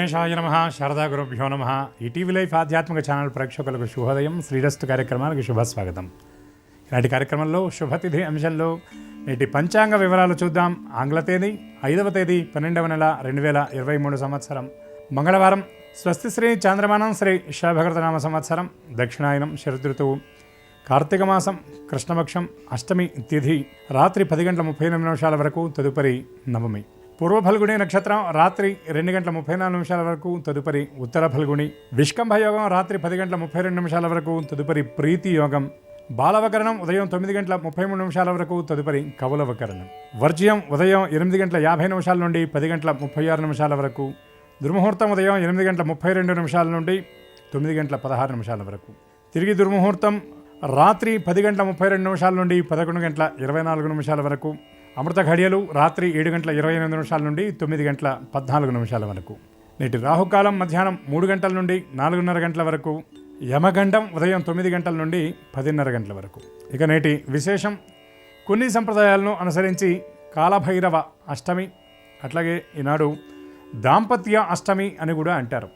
గణేశాయ నమః. శారదా గురుభ్యో నమః. ఈటీవీ లైఫ్ ఆధ్యాత్మిక ఛానల్ ప్రేక్షకులకు శుభోదయం. శ్రీరస్తు కార్యక్రమానికి శుభస్వాగతం. ఈనాటి కార్యక్రమంలో శుభతిథి అంశంలో నేటి పంచాంగ వివరాలు చూద్దాం. ఆంగ్ల తేదీ 5వ తేదీ 12వ నెల 2023 సంవత్సరం మంగళవారం. స్వస్తి శ్రీ చాంద్రమానం శ్రీ శభకృతనామ సంవత్సరం దక్షిణాయనం శరదృతువు కార్తీక మాసం కృష్ణపక్షం అష్టమి తిథి రాత్రి 10:38 వరకు, తదుపరి నవమి. పూర్వ ఫల్గుణి నక్షత్రం రాత్రి 2:34 వరకు, తదుపరి ఉత్తర ఫల్గుణి. విష్కంభ యోగం రాత్రి 10:32 వరకు, తదుపరి ప్రీతి యోగం. బాలవకరణం ఉదయం 9:33 వరకు, తదుపరి కవులవకరణం. వర్జ్యం ఉదయం 8:50 నుండి 10:36 వరకు. దుర్ముహూర్తం ఉదయం 8:32 నుండి 9:16 వరకు. తిరిగి దుర్ముహూర్తం రాత్రి 10:32 నుండి 11:24 వరకు. అమృత ఘడియలు రాత్రి 7:28 నుండి 9:14 వరకు. నేటి రాహుకాలం మధ్యాహ్నం 3 గంటల నుండి 4:30 గంటల వరకు. యమగండం ఉదయం 9 గంటల నుండి 10:30 గంటల వరకు. ఇక నేటి విశేషం, కొన్ని సంప్రదాయాలను అనుసరించి కాలభైరవ అష్టమి, అట్లాగే ఈనాడు దాంపత్య అష్టమి అని కూడా అంటారు.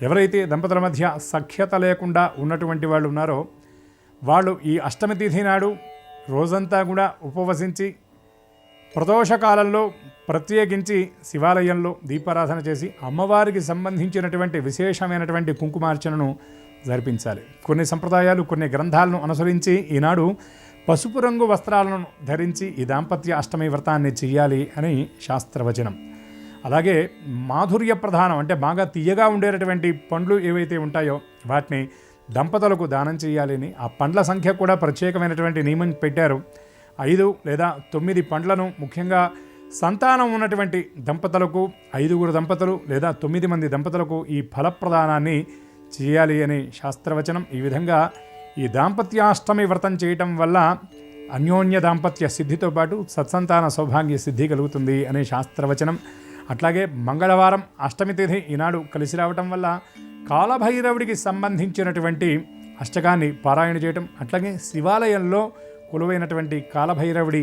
ఎవరైతే దంపతుల మధ్య సఖ్యత లేకుండా ఉన్నటువంటి వాళ్ళు ఉన్నారో వాళ్ళు ఈ అష్టమి తిథి నాడు రోజంతా కూడా ఉపవసించి ప్రదోషకాలంలో ప్రత్యేకించి శివాలయంలో దీపారాధన చేసి అమ్మవారికి సంబంధించినటువంటి విశేషమైనటువంటి కుంకుమార్చనను జరిపించాలి. కొన్ని సంప్రదాయాలు, కొన్ని గ్రంథాలను అనుసరించి ఈనాడు పసుపు రంగు వస్త్రాలను ధరించి ఈ దాంపత్య అష్టమి వ్రతాన్ని చెయ్యాలి అని శాస్త్రవచనం. అలాగే మాధుర్య ప్రధానం అంటే బాగా తీయగా ఉండేటటువంటి పండ్లు ఏవైతే ఉంటాయో వాటిని దంపతులకు దానం చేయాలి అని ఆ పండ్ల సంఖ్య కూడా ప్రత్యేకమైనటువంటి నియమం పెట్టారు. 5 లేదా 9 పండ్లను ముఖ్యంగా సంతానం ఉన్నటువంటి దంపతులకు, 5 దంపతులు లేదా 9 మంది దంపతులకు ఈ ఫలప్రదానాన్ని చేయాలి అని శాస్త్రవచనం. ఈ విధంగా ఈ దాంపత్యాష్టమి వ్రతం చేయటం వల్ల అన్యోన్య దాంపత్య సిద్ధితో పాటు సత్సంతాన సౌభాగ్య సిద్ధి కలుగుతుంది అనే శాస్త్రవచనం. అట్లాగే మంగళవారం అష్టమి తిథి ఈనాడు కలిసి రావటం వల్ల కాలభైరవుడికి సంబంధించినటువంటి అష్టకాన్ని పారాయణ చేయటం, అట్లాగే శివాలయంలో కొలువైనటువంటి కాలభైరవుడి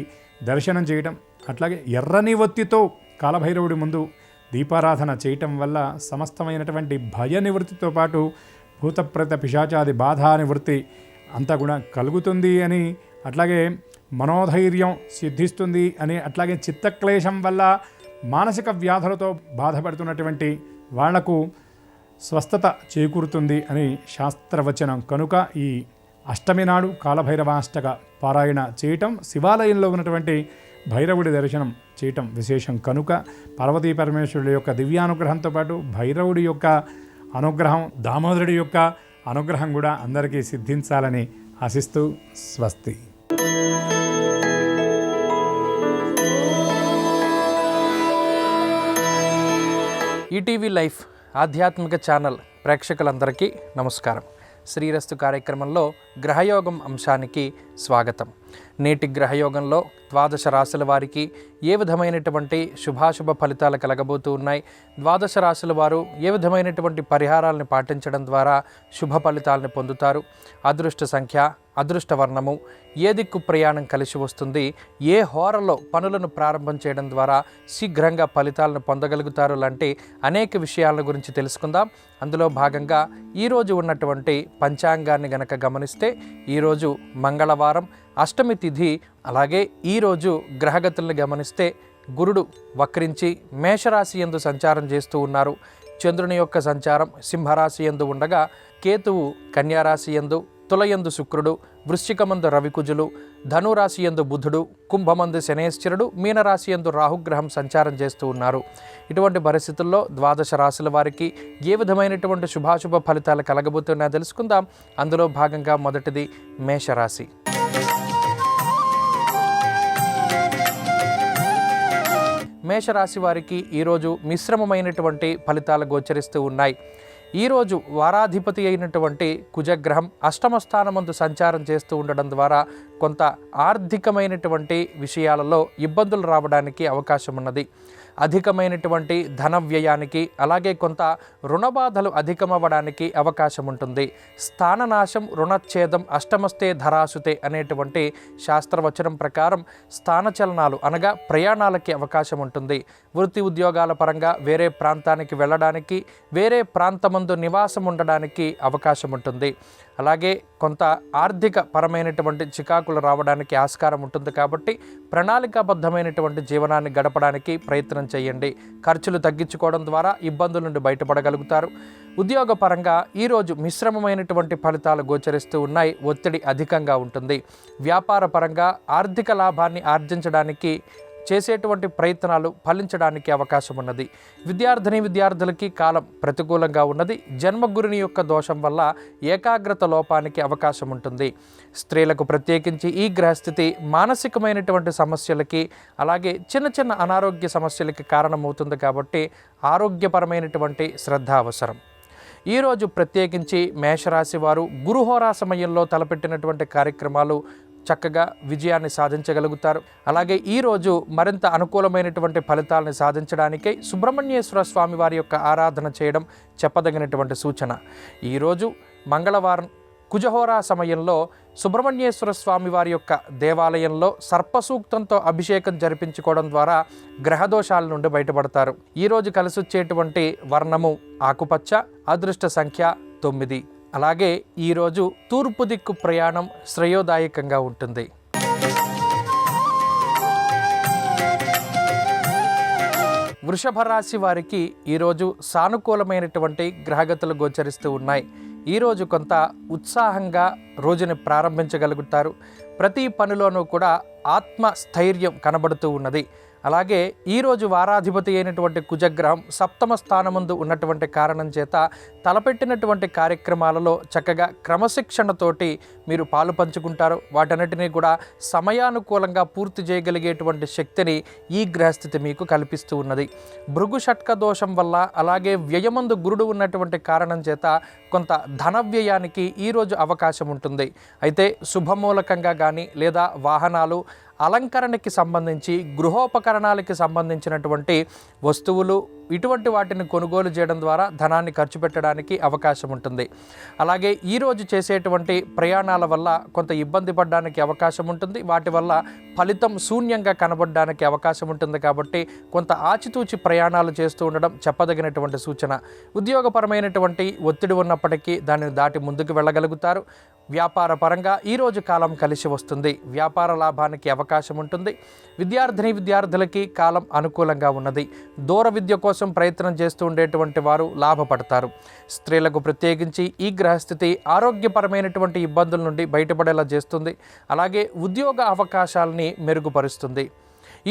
దర్శనం చేయటం, అట్లాగే ఎర్రని ఒత్తితో కాలభైరవుడి ముందు దీపారాధన చేయటం వల్ల సమస్తమైనటువంటి భయ నివృత్తితో పాటు భూతప్రేత పిశాచాది బాధా నివృత్తి అంతా కూడా కలుగుతుంది అని, అట్లాగే మనోధైర్యం సిద్ధిస్తుంది అని, అట్లాగే చిత్తక్లేశం వల్ల మానసిక వ్యాధులతో బాధపడుతున్నటువంటి వాళ్లకు స్వస్థత చేకూరుతుంది అని శాస్త్రవచనం. కనుక ఈ అష్టమి నాడు కాలభైరవాష్టక పారాయణ చేయటం, శివాలయంలో ఉన్నటువంటి భైరవుడి దర్శనం చేయటం విశేషం. కనుక పార్వతీ పరమేశ్వరుడి యొక్క దివ్యానుగ్రహంతో పాటు భైరవుడి యొక్క అనుగ్రహం, దామోదరుడి యొక్క అనుగ్రహం కూడా అందరికీ సిద్ధించాలని ఆశిస్తూ స్వస్తి. ఈటీవీ లైఫ్ ఆధ్యాత్మిక ఛానల్ ప్రేక్షకులందరికీ నమస్కారం. శ్రీరస్తు కార్యక్రమంలో గ్రహయోగం అంశానికి స్వాగతం. నేటి గ్రహయోగంలో 12 రాశుల వారికి ఏ విధమైనటువంటి శుభాశుభ ఫలితాలు కలగబోతూ ఉన్నాయి, 12 రాశుల వారు ఏ విధమైనటువంటి పరిహారాలను పాటించడం ద్వారా శుభ ఫలితాలను పొందుతారు, అదృష్ట సంఖ్య, అదృష్ట వర్ణము, ఏ దిక్కు ప్రయాణం కలిసి వస్తుంది, ఏ హోరలో పనులను ప్రారంభం చేయడం ద్వారా శీఘ్రంగా ఫలితాలను పొందగలుగుతారు లాంటి అనేక విషయాల గురించి తెలుసుకుందాం. అందులో భాగంగా ఈరోజు ఉన్నటువంటి పంచాంగాన్ని గనక గమనిస్తే ఈరోజు మంగళవారం అష్టమి తిథి. అలాగే ఈరోజు గ్రహగతులను గమనిస్తే గురుడు వక్రించి మేషరాశి యందు సంచారం చేస్తూ ఉన్నారు. చంద్రుని యొక్క సంచారం సింహరాశి యందు ఉండగా కేతువు కన్యారాశి యందు, తులయందు శుక్రుడు, వృశ్చికమందు రవికుజులు, ధనురాశి యందు బుధుడు, కుంభమందు శనేశ్వరుడు, మీనరాశి యందు రాహుగ్రహం సంచారం చేస్తూ ఉన్నారు. ఇటువంటి పరిస్థితుల్లో 12 రాశుల వారికి ఏ విధమైనటువంటి శుభాశుభ ఫలితాలు కలగబోతున్నాయో తెలుసుకుందాం. అందులో భాగంగా మొదటిది మేషరాశి. మేషరాశి వారికి ఈరోజు మిశ్రమమైనటువంటి ఫలితాలు గోచరిస్తూ ఉన్నాయి. ఈరోజు వారాధిపతి అయినటువంటి కుజగ్రహం అష్టమ స్థానమందు సంచారం చేస్తూ ఉండడం ద్వారా కొంత ఆర్థికమైనటువంటి విషయాలలో ఇబ్బందులు రావడానికి అవకాశం ఉన్నది. అధికమైనటువంటి ధన వ్యయానికి, అలాగే కొంత రుణబాధలు అధికమవ్వడానికి అవకాశం ఉంటుంది. స్థాననాశం, రుణచ్ఛేదం, అష్టమస్తే ధరాసుతే అనేటువంటి శాస్త్రవచనం ప్రకారం స్థానచలనాలు అనగా ప్రయాణాలకి అవకాశం ఉంటుంది. వృత్తి ఉద్యోగాల పరంగా వేరే ప్రాంతానికి వెళ్ళడానికి, వేరే ప్రాంతమందు నివాసం ఉండడానికి అవకాశం ఉంటుంది. అలాగే కొంత ఆర్థిక పరమైనటువంటి చికాకులు రావడానికి ఆస్కారం ఉంటుంది. కాబట్టి ప్రణాళికాబద్ధమైనటువంటి జీవనాన్ని గడపడానికి ప్రయత్నం చేయండి. ఖర్చులు తగ్గించుకోవడం ద్వారా ఇబ్బందుల నుండి బయటపడగలుగుతారు. ఉద్యోగపరంగా ఈరోజు మిశ్రమమైనటువంటి ఫలితాలు గోచరిస్తూ ఉన్నాయి. ఒత్తిడి అధికంగా ఉంటుంది. వ్యాపార పరంగా ఆర్థిక లాభాన్ని ఆర్జించడానికి చేసేటువంటి ప్రయత్నాలు ఫలించడానికి అవకాశం ఉన్నది. విద్యార్థులకి కాలం ప్రతికూలంగా ఉన్నది. జన్మగురుని యొక్క దోషం వల్ల ఏకాగ్రత లోపానికి అవకాశం ఉంటుంది. స్త్రీలకు ప్రత్యేకించి ఈ గ్రహస్థితి మానసికమైనటువంటి సమస్యలకి, అలాగే చిన్న చిన్న అనారోగ్య సమస్యలకి కారణమవుతుంది. కాబట్టి ఆరోగ్యపరమైనటువంటి శ్రద్ధ అవసరం. ఈరోజు ప్రత్యేకించి మేషరాశి వారు గురుహోరా సమయంలో తలపెట్టినటువంటి కార్యక్రమాలు చక్కగా విజయాన్ని సాధించగలుగుతారు. అలాగే ఈరోజు మరింత అనుకూలమైనటువంటి ఫలితాలను సాధించడానికై సుబ్రహ్మణ్యేశ్వర స్వామి వారి యొక్క ఆరాధన చేయడం చెప్పదగినటువంటి సూచన. ఈరోజు మంగళవారం కుజహోరా సమయంలో సుబ్రహ్మణ్యేశ్వర స్వామి వారి యొక్క దేవాలయంలో సర్పసూక్తంతో అభిషేకం జరిపించుకోవడం ద్వారా గ్రహదోషాల నుండి బయటపడతారు. ఈరోజు కలిసొచ్చేటువంటి వర్ణము ఆకుపచ్చ, అదృష్ట సంఖ్య 9. అలాగే ఈరోజు తూర్పు దిక్కు ప్రయాణం శ్రేయోదాయకంగా ఉంటుంది. వృషభ రాశి వారికి ఈరోజు సానుకూలమైనటువంటి గ్రహగతులు గోచరిస్తూ ఉన్నాయి. ఈరోజు కొంత ఉత్సాహంగా రోజుని ప్రారంభించగలుగుతారు. ప్రతి పనిలోనూ కూడా ఆత్మస్థైర్యం కనబడుతూ ఉన్నది. అలాగే ఈరోజు వారాధిపతి అయినటువంటి కుజగ్రహం సప్తమ స్థానముందు ఉన్నటువంటి కారణం చేత తలపెట్టినటువంటి కార్యక్రమాలలో చక్కగా క్రమశిక్షణతోటి మీరు పాలు పంచుకుంటారు. వాటన్నిటినీ కూడా సమయానుకూలంగా పూర్తి చేయగలిగేటువంటి శక్తిని ఈ గ్రహస్థితి మీకు కల్పిస్తూ ఉన్నది. భృగు షట్క దోషం వల్ల, అలాగే వ్యయమందు గురుడు ఉన్నటువంటి కారణం చేత కొంత ధన వ్యయానికి ఈరోజు అవకాశం ఉంటుంది. అయితే శుభమూలకంగా కానీ లేదా వాహనాలు, అలంకరణకి సంబంధించి, గృహోపకరణాలకి సంబంధించినటువంటి వస్తువులు, ఇటువంటి వాటిని కొనుగోలు చేయడం ద్వారా ధనాన్ని ఖర్చు పెట్టడానికి అవకాశం ఉంటుంది. అలాగే ఈరోజు చేసేటువంటి ప్రయాణాల వల్ల కొంత ఇబ్బంది పడడానికి అవకాశం ఉంటుంది. వాటి వల్ల ఫలితం శూన్యంగా కనబడడానికి అవకాశం ఉంటుంది. కాబట్టి కొంత ఆచితూచి ప్రయాణాలు చేస్తూ ఉండడం చెప్పదగినటువంటి సూచన. ఉద్యోగపరమైనటువంటి ఒత్తిడి ఉన్నప్పటికీ దానిని దాటి ముందుకు వెళ్ళగలుగుతారు. వ్యాపార పరంగా ఈరోజు కాలం కలిసి వస్తుంది. వ్యాపార లాభానికి అవకాశం ఉంటుంది. విద్యార్థులకి కాలం అనుకూలంగా ఉన్నది. దూర విద్య కోసం ప్రయత్నం చేస్తూ ఉండేటువంటి వారు లాభపడతారు. స్త్రీలకు ప్రత్యేకించి ఈ గ్రహస్థితి ఆరోగ్యపరమైనటువంటి ఇబ్బందుల నుండి బయటపడేలా చేస్తుంది. అలాగే ఉద్యోగ అవకాశాలని మెరుగుపరుస్తుంది.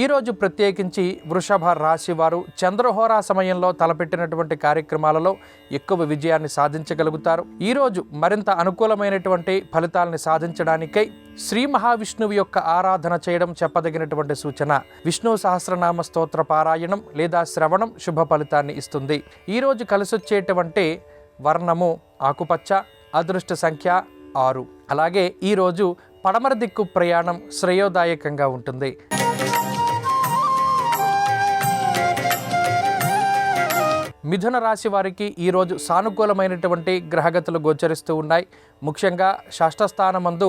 ఈరోజు ప్రత్యేకించి వృషభ రాశి వారు చంద్రహోరా సమయంలో తలపెట్టినటువంటి కార్యక్రమాలలో ఎక్కువ విజయాన్ని సాధించగలుగుతారు. ఈరోజు మరింత అనుకూలమైనటువంటి ఫలితాలని సాధించడానికై శ్రీ మహావిష్ణువు యొక్క ఆరాధన చేయడం చెప్పదగినటువంటి సూచన. విష్ణు సహస్రనామ స్తోత్ర పారాయణం లేదా శ్రవణం శుభ ఫలితాన్ని ఇస్తుంది. ఈరోజు కలిసొచ్చేటువంటి వర్ణము ఆకుపచ్చ, అదృష్ట సంఖ్య 6. అలాగే ఈరోజు పడమర దిక్కు ప్రయాణం శ్రేయోదాయకంగా ఉంటుంది. మిథున రాశి వారికి ఈరోజు సానుకూలమైనటువంటి గ్రహగతులు గోచరిస్తూ ఉన్నాయి. ముఖ్యంగా షష్ఠస్థానమందు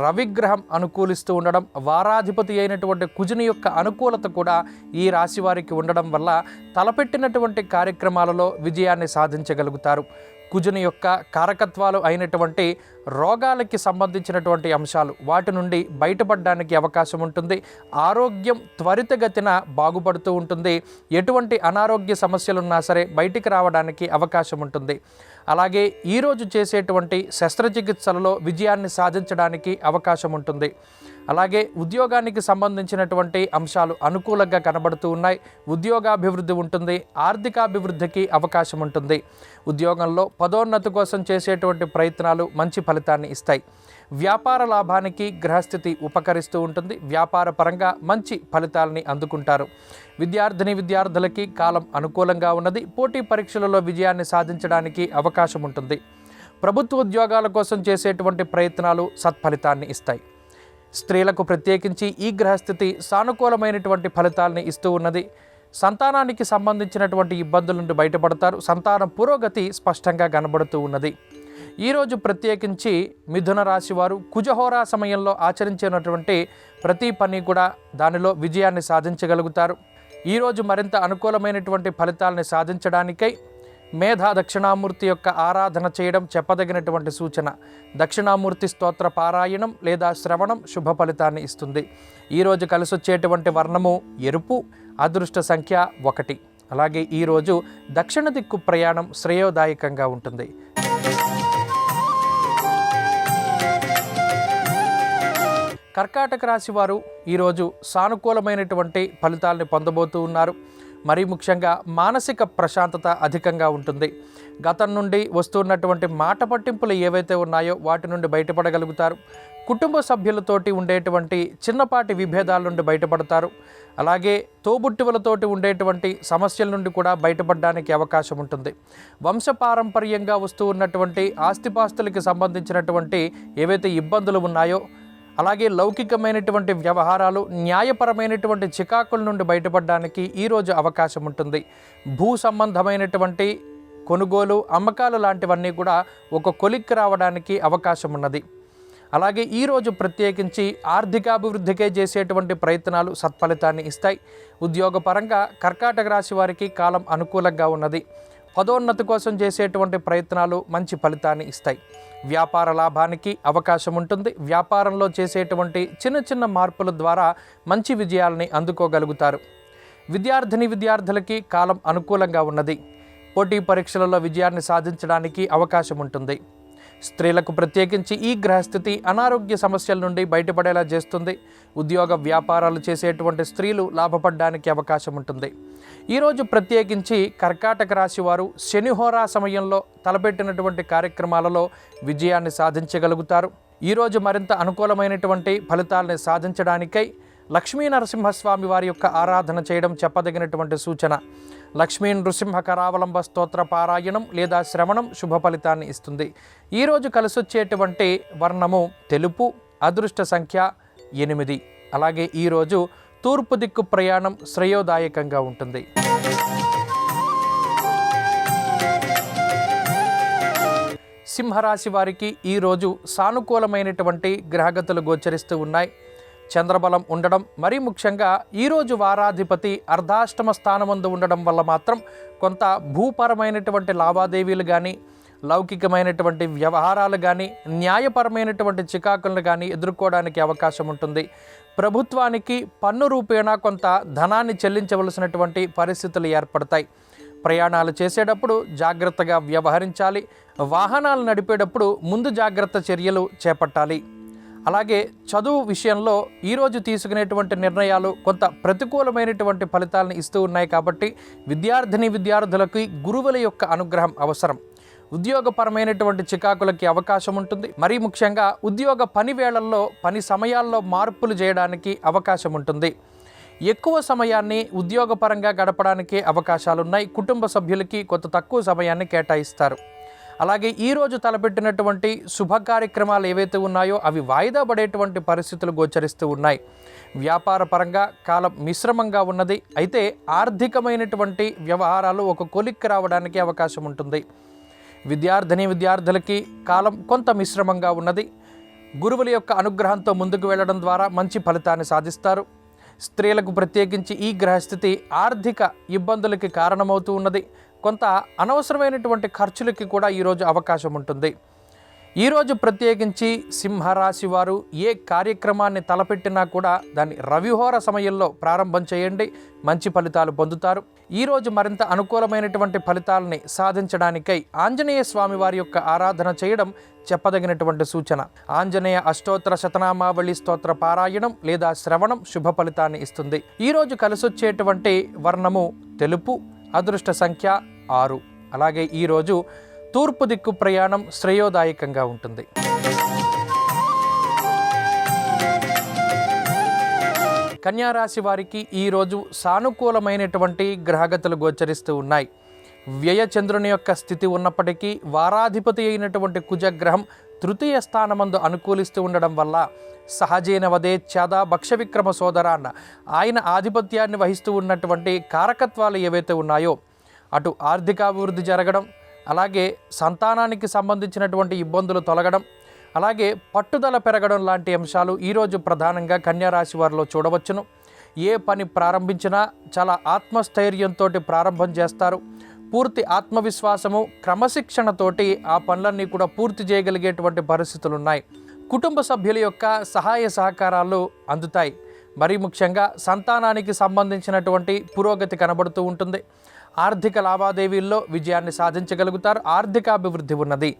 రవిగ్రహం అనుకూలిస్తూ ఉండడం, వారాధిపతి అయినటువంటి కుజుని యొక్క అనుకూలత కూడా ఈ రాశి వారికి ఉండడం వల్ల తలపెట్టినటువంటి కార్యక్రమాలలో విజయాన్ని సాధించగలుగుతారు. కుజుని యొక్క కారకత్వాలు అయినటువంటి రోగాలకి సంబంధించినటువంటి అంశాలు, వాటి నుండి బయటపడడానికి అవకాశం ఉంటుంది. ఆరోగ్యం త్వరితగతిన బాగుపడుతూ ఉంటుంది. ఎటువంటి అనారోగ్య సమస్యలున్నా సరే బయటికి రావడానికి అవకాశం ఉంటుంది. అలాగే ఈరోజు చేసేటువంటి శస్త్రచికిత్సలలో విజయాన్ని సాధించడానికి అవకాశం ఉంటుంది. అలాగే ఉద్యోగానికి సంబంధించినటువంటి అంశాలు అనుకూలంగా కనబడుతూ ఉన్నాయి. ఉద్యోగాభివృద్ధి ఉంటుంది. ఆర్థికాభివృద్ధికి అవకాశం ఉంటుంది. ఉద్యోగంలో పదోన్నతి కోసం చేసేటువంటి ప్రయత్నాలు మంచి ఫలితాన్ని ఇస్తాయి. వ్యాపార లాభానికి గ్రహస్థితి ఉపకరిస్తూ ఉంటుంది. వ్యాపార పరంగా మంచి ఫలితాలని అందుకుంటారు. విద్యార్థులకి కాలం అనుకూలంగా ఉన్నది. పోటీ పరీక్షలలో విజయాన్ని సాధించడానికి అవకాశం ఉంటుంది. ప్రభుత్వ ఉద్యోగాల కోసం చేసేటువంటి ప్రయత్నాలు సత్ఫలితాన్ని ఇస్తాయి. స్త్రీలకు ప్రత్యేకించి ఈ గ్రహస్థితి సానుకూలమైనటువంటి ఫలితాలని ఇస్తూ ఉన్నది. సంతానానికి సంబంధించినటువంటి ఇబ్బందుల నుండి బయటపడతారు. సంతానం పురోగతి స్పష్టంగా కనబడుతూ ఉన్నది. ఈరోజు ప్రత్యేకించి మిథున రాశి వారు కుజహోరా సమయంలో ఆచరించినటువంటి ప్రతి పని కూడా దానిలో విజయాన్ని సాధించగలుగుతారు. ఈరోజు మరింత అనుకూలమైనటువంటి ఫలితాలని సాధించడానికై మేధా దక్షిణామూర్తి యొక్క ఆరాధన చేయడం చెప్పదగినటువంటి సూచన. దక్షిణామూర్తి స్తోత్ర పారాయణం లేదా శ్రవణం శుభ ఫలితాన్ని ఇస్తుంది. ఈరోజు కలిసొచ్చేటువంటి వర్ణము ఎరుపు, అదృష్ట సంఖ్య 1. అలాగే ఈరోజు దక్షిణ దిక్కు ప్రయాణం శ్రేయోదాయకంగా ఉంటుంది. కర్కాటక రాశి వారు ఈరోజు సానుకూలమైనటువంటి ఫలితాలని పొందబోతూ ఉన్నారు. మరీ ముఖ్యంగా మానసిక ప్రశాంతత అధికంగా ఉంటుంది. గతం నుండి వస్తున్నటువంటి మాట పట్టింపులు ఏవైతే ఉన్నాయో వాటి నుండి బయటపడగలుగుతారు. కుటుంబ సభ్యులతోటి ఉండేటువంటి చిన్నపాటి విభేదాల నుండి బయటపడతారు. అలాగే తోబుట్టువులతోటి ఉండేటువంటి సమస్యల నుండి కూడా బయటపడడానికి అవకాశం ఉంటుంది. వంశపారంపర్యంగా వస్తూ ఉన్నటువంటి ఆస్తిపాస్తులకి సంబంధించినటువంటి ఏవైతే ఇబ్బందులు ఉన్నాయో, అలాగే లౌకికమైనటువంటి వ్యవహారాలు, న్యాయపరమైనటువంటి చికాకుల నుండి బయటపడడానికి ఈరోజు అవకాశం ఉంటుంది. భూ సంబంధమైనటువంటి కొనుగోలు, అమ్మకాలు లాంటివన్నీ కూడా ఒక కొలిక్కి రావడానికి అవకాశం ఉన్నది. అలాగే ఈరోజు ప్రత్యేకించి ఆర్థికాభివృద్ధికే చేసేటువంటి ప్రయత్నాలు సత్ఫలితాన్ని ఇస్తాయి. ఉద్యోగపరంగా కర్కాటక రాశి వారికి కాలం అనుకూలంగా ఉన్నది. పదోన్నతి కోసం చేసేటువంటి ప్రయత్నాలు మంచి ఫలితాన్ని ఇస్తాయి. వ్యాపార లాభానికి అవకాశం ఉంటుంది. వ్యాపారంలో చేసేటువంటి చిన్న చిన్న మార్పుల ద్వారా మంచి విజయాలని అందుకోగలుగుతారు. విద్యార్థులకి కాలం అనుకూలంగా ఉన్నది. పోటీ పరీక్షలలో విజయాన్ని సాధించడానికి అవకాశం ఉంటుంది. స్త్రీలకు ప్రత్యేకించి ఈ గ్రహస్థితి అనారోగ్య సమస్యల నుండి బయటపడేలా చేస్తుంది. ఉద్యోగ వ్యాపారాలు చేసేటువంటి స్త్రీలు లాభపడడానికి అవకాశం ఉంటుంది. ఈరోజు ప్రత్యేకించి కర్కాటక రాశి వారు శనిహోరా సమయంలో తలపెట్టినటువంటి కార్యక్రమాలలో విజయాన్ని సాధించగలుగుతారు. ఈరోజు మరింత అనుకూలమైనటువంటి ఫలితాలని సాధించడానికై లక్ష్మీ నరసింహస్వామి వారి యొక్క ఆరాధన చేయడం చెప్పదగినటువంటి సూచన. లక్ష్మీ నృసింహ కరావలంబ స్తోత్ర పారాయణం లేదా శ్రవణం శుభ ఫలితాన్ని ఇస్తుంది. ఈరోజు కలిసొచ్చేటువంటి వర్ణము తెలుపు, అదృష్ట సంఖ్య 8. అలాగే ఈరోజు తూర్పు దిక్కు ప్రయాణం శ్రేయోదాయకంగా ఉంటుంది. సింహరాశి వారికి ఈరోజు సానుకూలమైనటువంటి గ్రహగతులు గోచరిస్తూ ఉన్నాయి. చంద్రబలం ఉండడం, మరీ ముఖ్యంగా ఈరోజు వారాధిపతి అర్ధాష్టమ స్థానమందు ఉండడం వల్ల మాత్రం కొంత భూపరమైనటువంటి లావాదేవీలు కానీ, లౌకికమైనటువంటి వ్యవహారాలు కానీ, న్యాయపరమైనటువంటి చికాకులను కానీ ఎదుర్కోవడానికి అవకాశం ఉంటుంది. ప్రభుత్వానికి పన్ను రూపేణా కొంత ధనాన్ని చెల్లించవలసినటువంటి పరిస్థితులు ఏర్పడతాయి. ప్రయాణాలు చేసేటప్పుడు జాగ్రత్తగా వ్యవహరించాలి. వాహనాలు నడిపేటప్పుడు ముందు జాగ్రత్త చర్యలు చేపట్టాలి. అలాగే చదువు విషయంలో ఈరోజు తీసుకునేటువంటి నిర్ణయాలు కొంత ప్రతికూలమైనటువంటి ఫలితాలను ఇస్తూ ఉన్నాయి. కాబట్టి విద్యార్థులకి గురువుల యొక్క అనుగ్రహం అవసరం. ఉద్యోగపరమైనటువంటి చికాకులకి అవకాశం ఉంటుంది. మరీ ముఖ్యంగా ఉద్యోగ పని వేళల్లో, పని సమయాల్లో మార్పులు చేయడానికి అవకాశం ఉంటుంది. ఎక్కువ సమయాన్ని ఉద్యోగపరంగా గడపడానికి అవకాశాలున్నాయి. కుటుంబ సభ్యులకి కొంత తక్కువ సమయాన్ని కేటాయిస్తారు. అలాగే ఈరోజు తలపెట్టినటువంటి శుభ కార్యక్రమాలు ఏవైతే ఉన్నాయో అవి వాయిదా పడేటువంటి పరిస్థితులు గోచరిస్తూ ఉన్నాయి. వ్యాపార పరంగా కాలం మిశ్రమంగా ఉన్నది. అయితే ఆర్థికమైనటువంటి వ్యవహారాలు ఒక కొలిక్కి రావడానికి అవకాశం ఉంటుంది. విద్యార్థులకి కాలం కొంత మిశ్రమంగా ఉన్నది. గురువుల యొక్క అనుగ్రహంతో ముందుకు వెళ్ళడం ద్వారా మంచి ఫలితాన్ని సాధిస్తారు. స్త్రీలకు ప్రత్యేకించి ఈ గ్రహస్థితి ఆర్థిక ఇబ్బందులకి కారణమవుతూ ఉన్నది. కొంత అనవసరమైనటువంటి ఖర్చులకి కూడా ఈరోజు అవకాశం ఉంటుంది. ఈరోజు ప్రత్యేకించి సింహరాశి వారు ఏ కార్యక్రమాన్ని తలపెట్టినా కూడా దాన్ని రవిహోర సమయంలో ప్రారంభం చేయండి. మంచి ఫలితాలు పొందుతారు. ఈరోజు మరింత అనుకూలమైనటువంటి ఫలితాలని సాధించడానికై ఆంజనేయ స్వామి వారి యొక్క ఆరాధన చేయడం చెప్పదగినటువంటి సూచన. ఆంజనేయ అష్టోత్తర శతనామావళి స్తోత్ర పారాయణం లేదా శ్రవణం శుభ ఫలితాన్ని ఇస్తుంది. ఈరోజు కలిసొచ్చేటువంటి వర్ణము తెలుపు, అదృష్ట సంఖ్య 6. అలాగే ఈరోజు తూర్పు దిక్కు ప్రయాణం శ్రేయోదాయకంగా ఉంటుంది. కన్యారాశి వారికి ఈరోజు సానుకూలమైనటువంటి గ్రహగతులు గోచరిస్తూ ఉన్నాయి. వ్యయ చంద్రుని యొక్క స్థితి ఉన్నప్పటికీ వారాధిపతి అయినటువంటి కుజగ్రహం తృతీయ స్థానమందు అనుకూలిస్తూ ఉండడం వల్ల సహజైన వదేచ్ఛాద భక్ష విక్రమ సోదర అన్న ఆయన ఆధిపత్యాన్ని వహిస్తూ ఉన్నటువంటి కారకత్వాలు ఏవైతే ఉన్నాయో అటు ఆర్థికాభివృద్ధి జరగడం, అలాగే సంతానానికి సంబంధించినటువంటి ఇబ్బందులు తొలగడం, అలాగే పట్టుదల పెరగడం లాంటి అంశాలు ఈరోజు ప్రధానంగా కన్యారాశి వారిలో చూడవచ్చును. ఏ పని ప్రారంభించినా చాలా ఆత్మస్థైర్యంతో ప్రారంభం చేస్తారు. పూర్తి ఆత్మవిశ్వాసము, క్రమశిక్షణతోటి ఆ పనులన్నీ కూడా పూర్తి చేయగలిగేటువంటి పరిస్థితులు ఉన్నాయి. కుటుంబ సభ్యుల యొక్క సహాయ సహకారాలు అందుతాయి. మరీ ముఖ్యంగా సంతానానికి సంబంధించినటువంటి పురోగతి కనబడుతూ ఉంటుంది. ఆర్థిక లావాదేవీల్లో విజయాన్ని సాధించగలుగుతారు. ఆర్థికాభివృద్ధి ఉన్నది.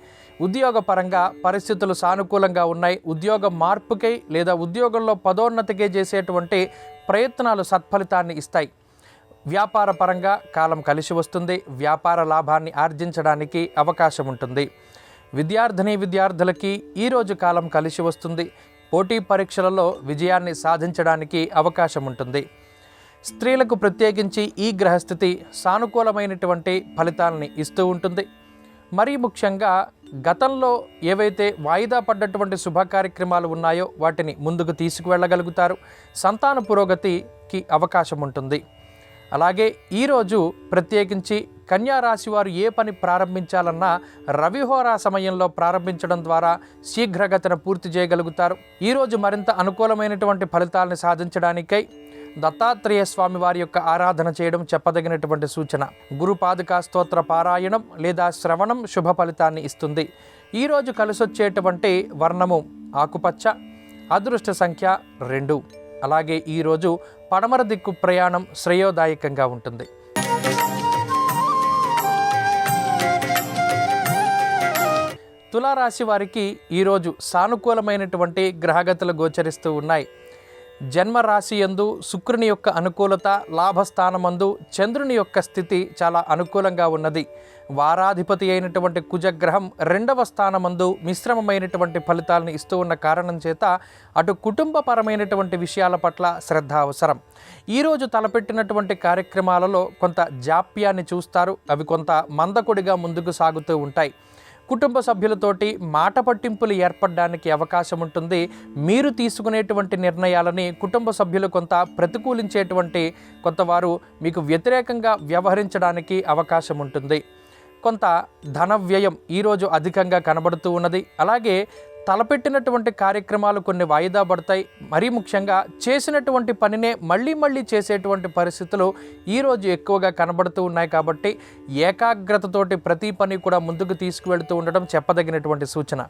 ఉద్యోగపరంగా పరిస్థితులు సానుకూలంగా ఉన్నాయి. ఉద్యోగ మార్పుకై లేదా ఉద్యోగంలో పదోన్నతికై చేసేటువంటి ప్రయత్నాలు సత్ఫలితాన్ని ఇస్తాయి. వ్యాపార పరంగా కాలం కలిసి వస్తుంది. వ్యాపార లాభాన్ని ఆర్జించడానికి అవకాశం ఉంటుంది. విద్యార్థులకి ఈరోజు కాలం కలిసి వస్తుంది. పోటీ పరీక్షలలో విజయాన్ని సాధించడానికి అవకాశం ఉంటుంది. స్త్రీలకు ప్రత్యేకించి ఈ గ్రహస్థితి సానుకూలమైనటువంటి ఫలితాలని ఇస్తూ ఉంటుంది. మరీ ముఖ్యంగా గతంలో ఏవైతే వాయిదా పడ్డటువంటి శుభ కార్యక్రమాలు ఉన్నాయో వాటిని ముందుకు తీసుకువెళ్ళగలుగుతారు. సంతాన పురోగతికి అవకాశం ఉంటుంది. అలాగే ఈరోజు ప్రత్యేకించి కన్యారాశి వారు ఏ పని ప్రారంభించాలన్నా రవిహోరా సమయంలో ప్రారంభించడం ద్వారా శీఘ్రగతిన పూర్తి చేయగలుగుతారు. ఈరోజు మరింత అనుకూలమైనటువంటి ఫలితాలను సాధించడానికై దత్తాత్రేయ స్వామి వారి యొక్క ఆరాధన చేయడం చెప్పదగినటువంటి సూచన. గురుపాదుకా స్తోత్ర పారాయణం లేదా శ్రవణం శుభ ఫలితాన్ని ఇస్తుంది. ఈరోజు కలిసొచ్చేటువంటి వర్ణము ఆకుపచ్చ, అదృష్ట సంఖ్య 2. అలాగే ఈరోజు పడమర దిక్కు ప్రయాణం శ్రేయోదాయకంగా ఉంటుంది. తులారాశి వారికి ఈరోజు సానుకూలమైనటువంటి గ్రహగతులు గోచరిస్తూ ఉన్నాయి. జన్మరాశి యందు శుక్రుని యొక్క అనుకూలత, లాభస్థానమందు చంద్రుని యొక్క స్థితి చాలా అనుకూలంగా ఉన్నది. వారాధిపతి అయినటువంటి కుజగ్రహం 2వ స్థానమందు మిశ్రమమైనటువంటి ఫలితాలను ఇస్తూ ఉన్న కారణం చేత అటు కుటుంబపరమైనటువంటి విషయాల పట్ల శ్రద్ధ అవసరం. ఈరోజు తలపెట్టినటువంటి కార్యక్రమాలలో కొంత జాప్యాన్ని చూస్తారు. అవి కొంత మందకొడిగా ముందుకు సాగుతూ ఉంటాయి. కుటుంబ సభ్యులతోటి మాట పట్టింపులు ఏర్పడడానికి అవకాశం ఉంటుంది. మీరు తీసుకునేటువంటి నిర్ణయాలని కుటుంబ సభ్యులు కొంత ప్రతికూలించేటువంటి కొంతవారు మీకు వ్యతిరేకంగా వ్యవహరించడానికి అవకాశం ఉంటుంది. కొంత ధన వ్యయం ఈరోజు అధికంగా కనబడుతూ ఉన్నది. అలాగే తలపెట్టినటువంటి కార్యక్రమాలు కొన్ని వాయిదా పడతాయి. మరీ ముఖ్యంగా చేసినటువంటి పనినే మళ్ళీ చేసేటువంటి పరిస్థితులు ఈరోజు ఎక్కువగా కనబడుతూ ఉన్నాయి. కాబట్టి ఏకాగ్రతతోటి ప్రతి పని కూడా ముందుకు తీసుకువెళుతూ ఉండడం చెప్పదగినటువంటి సూచన.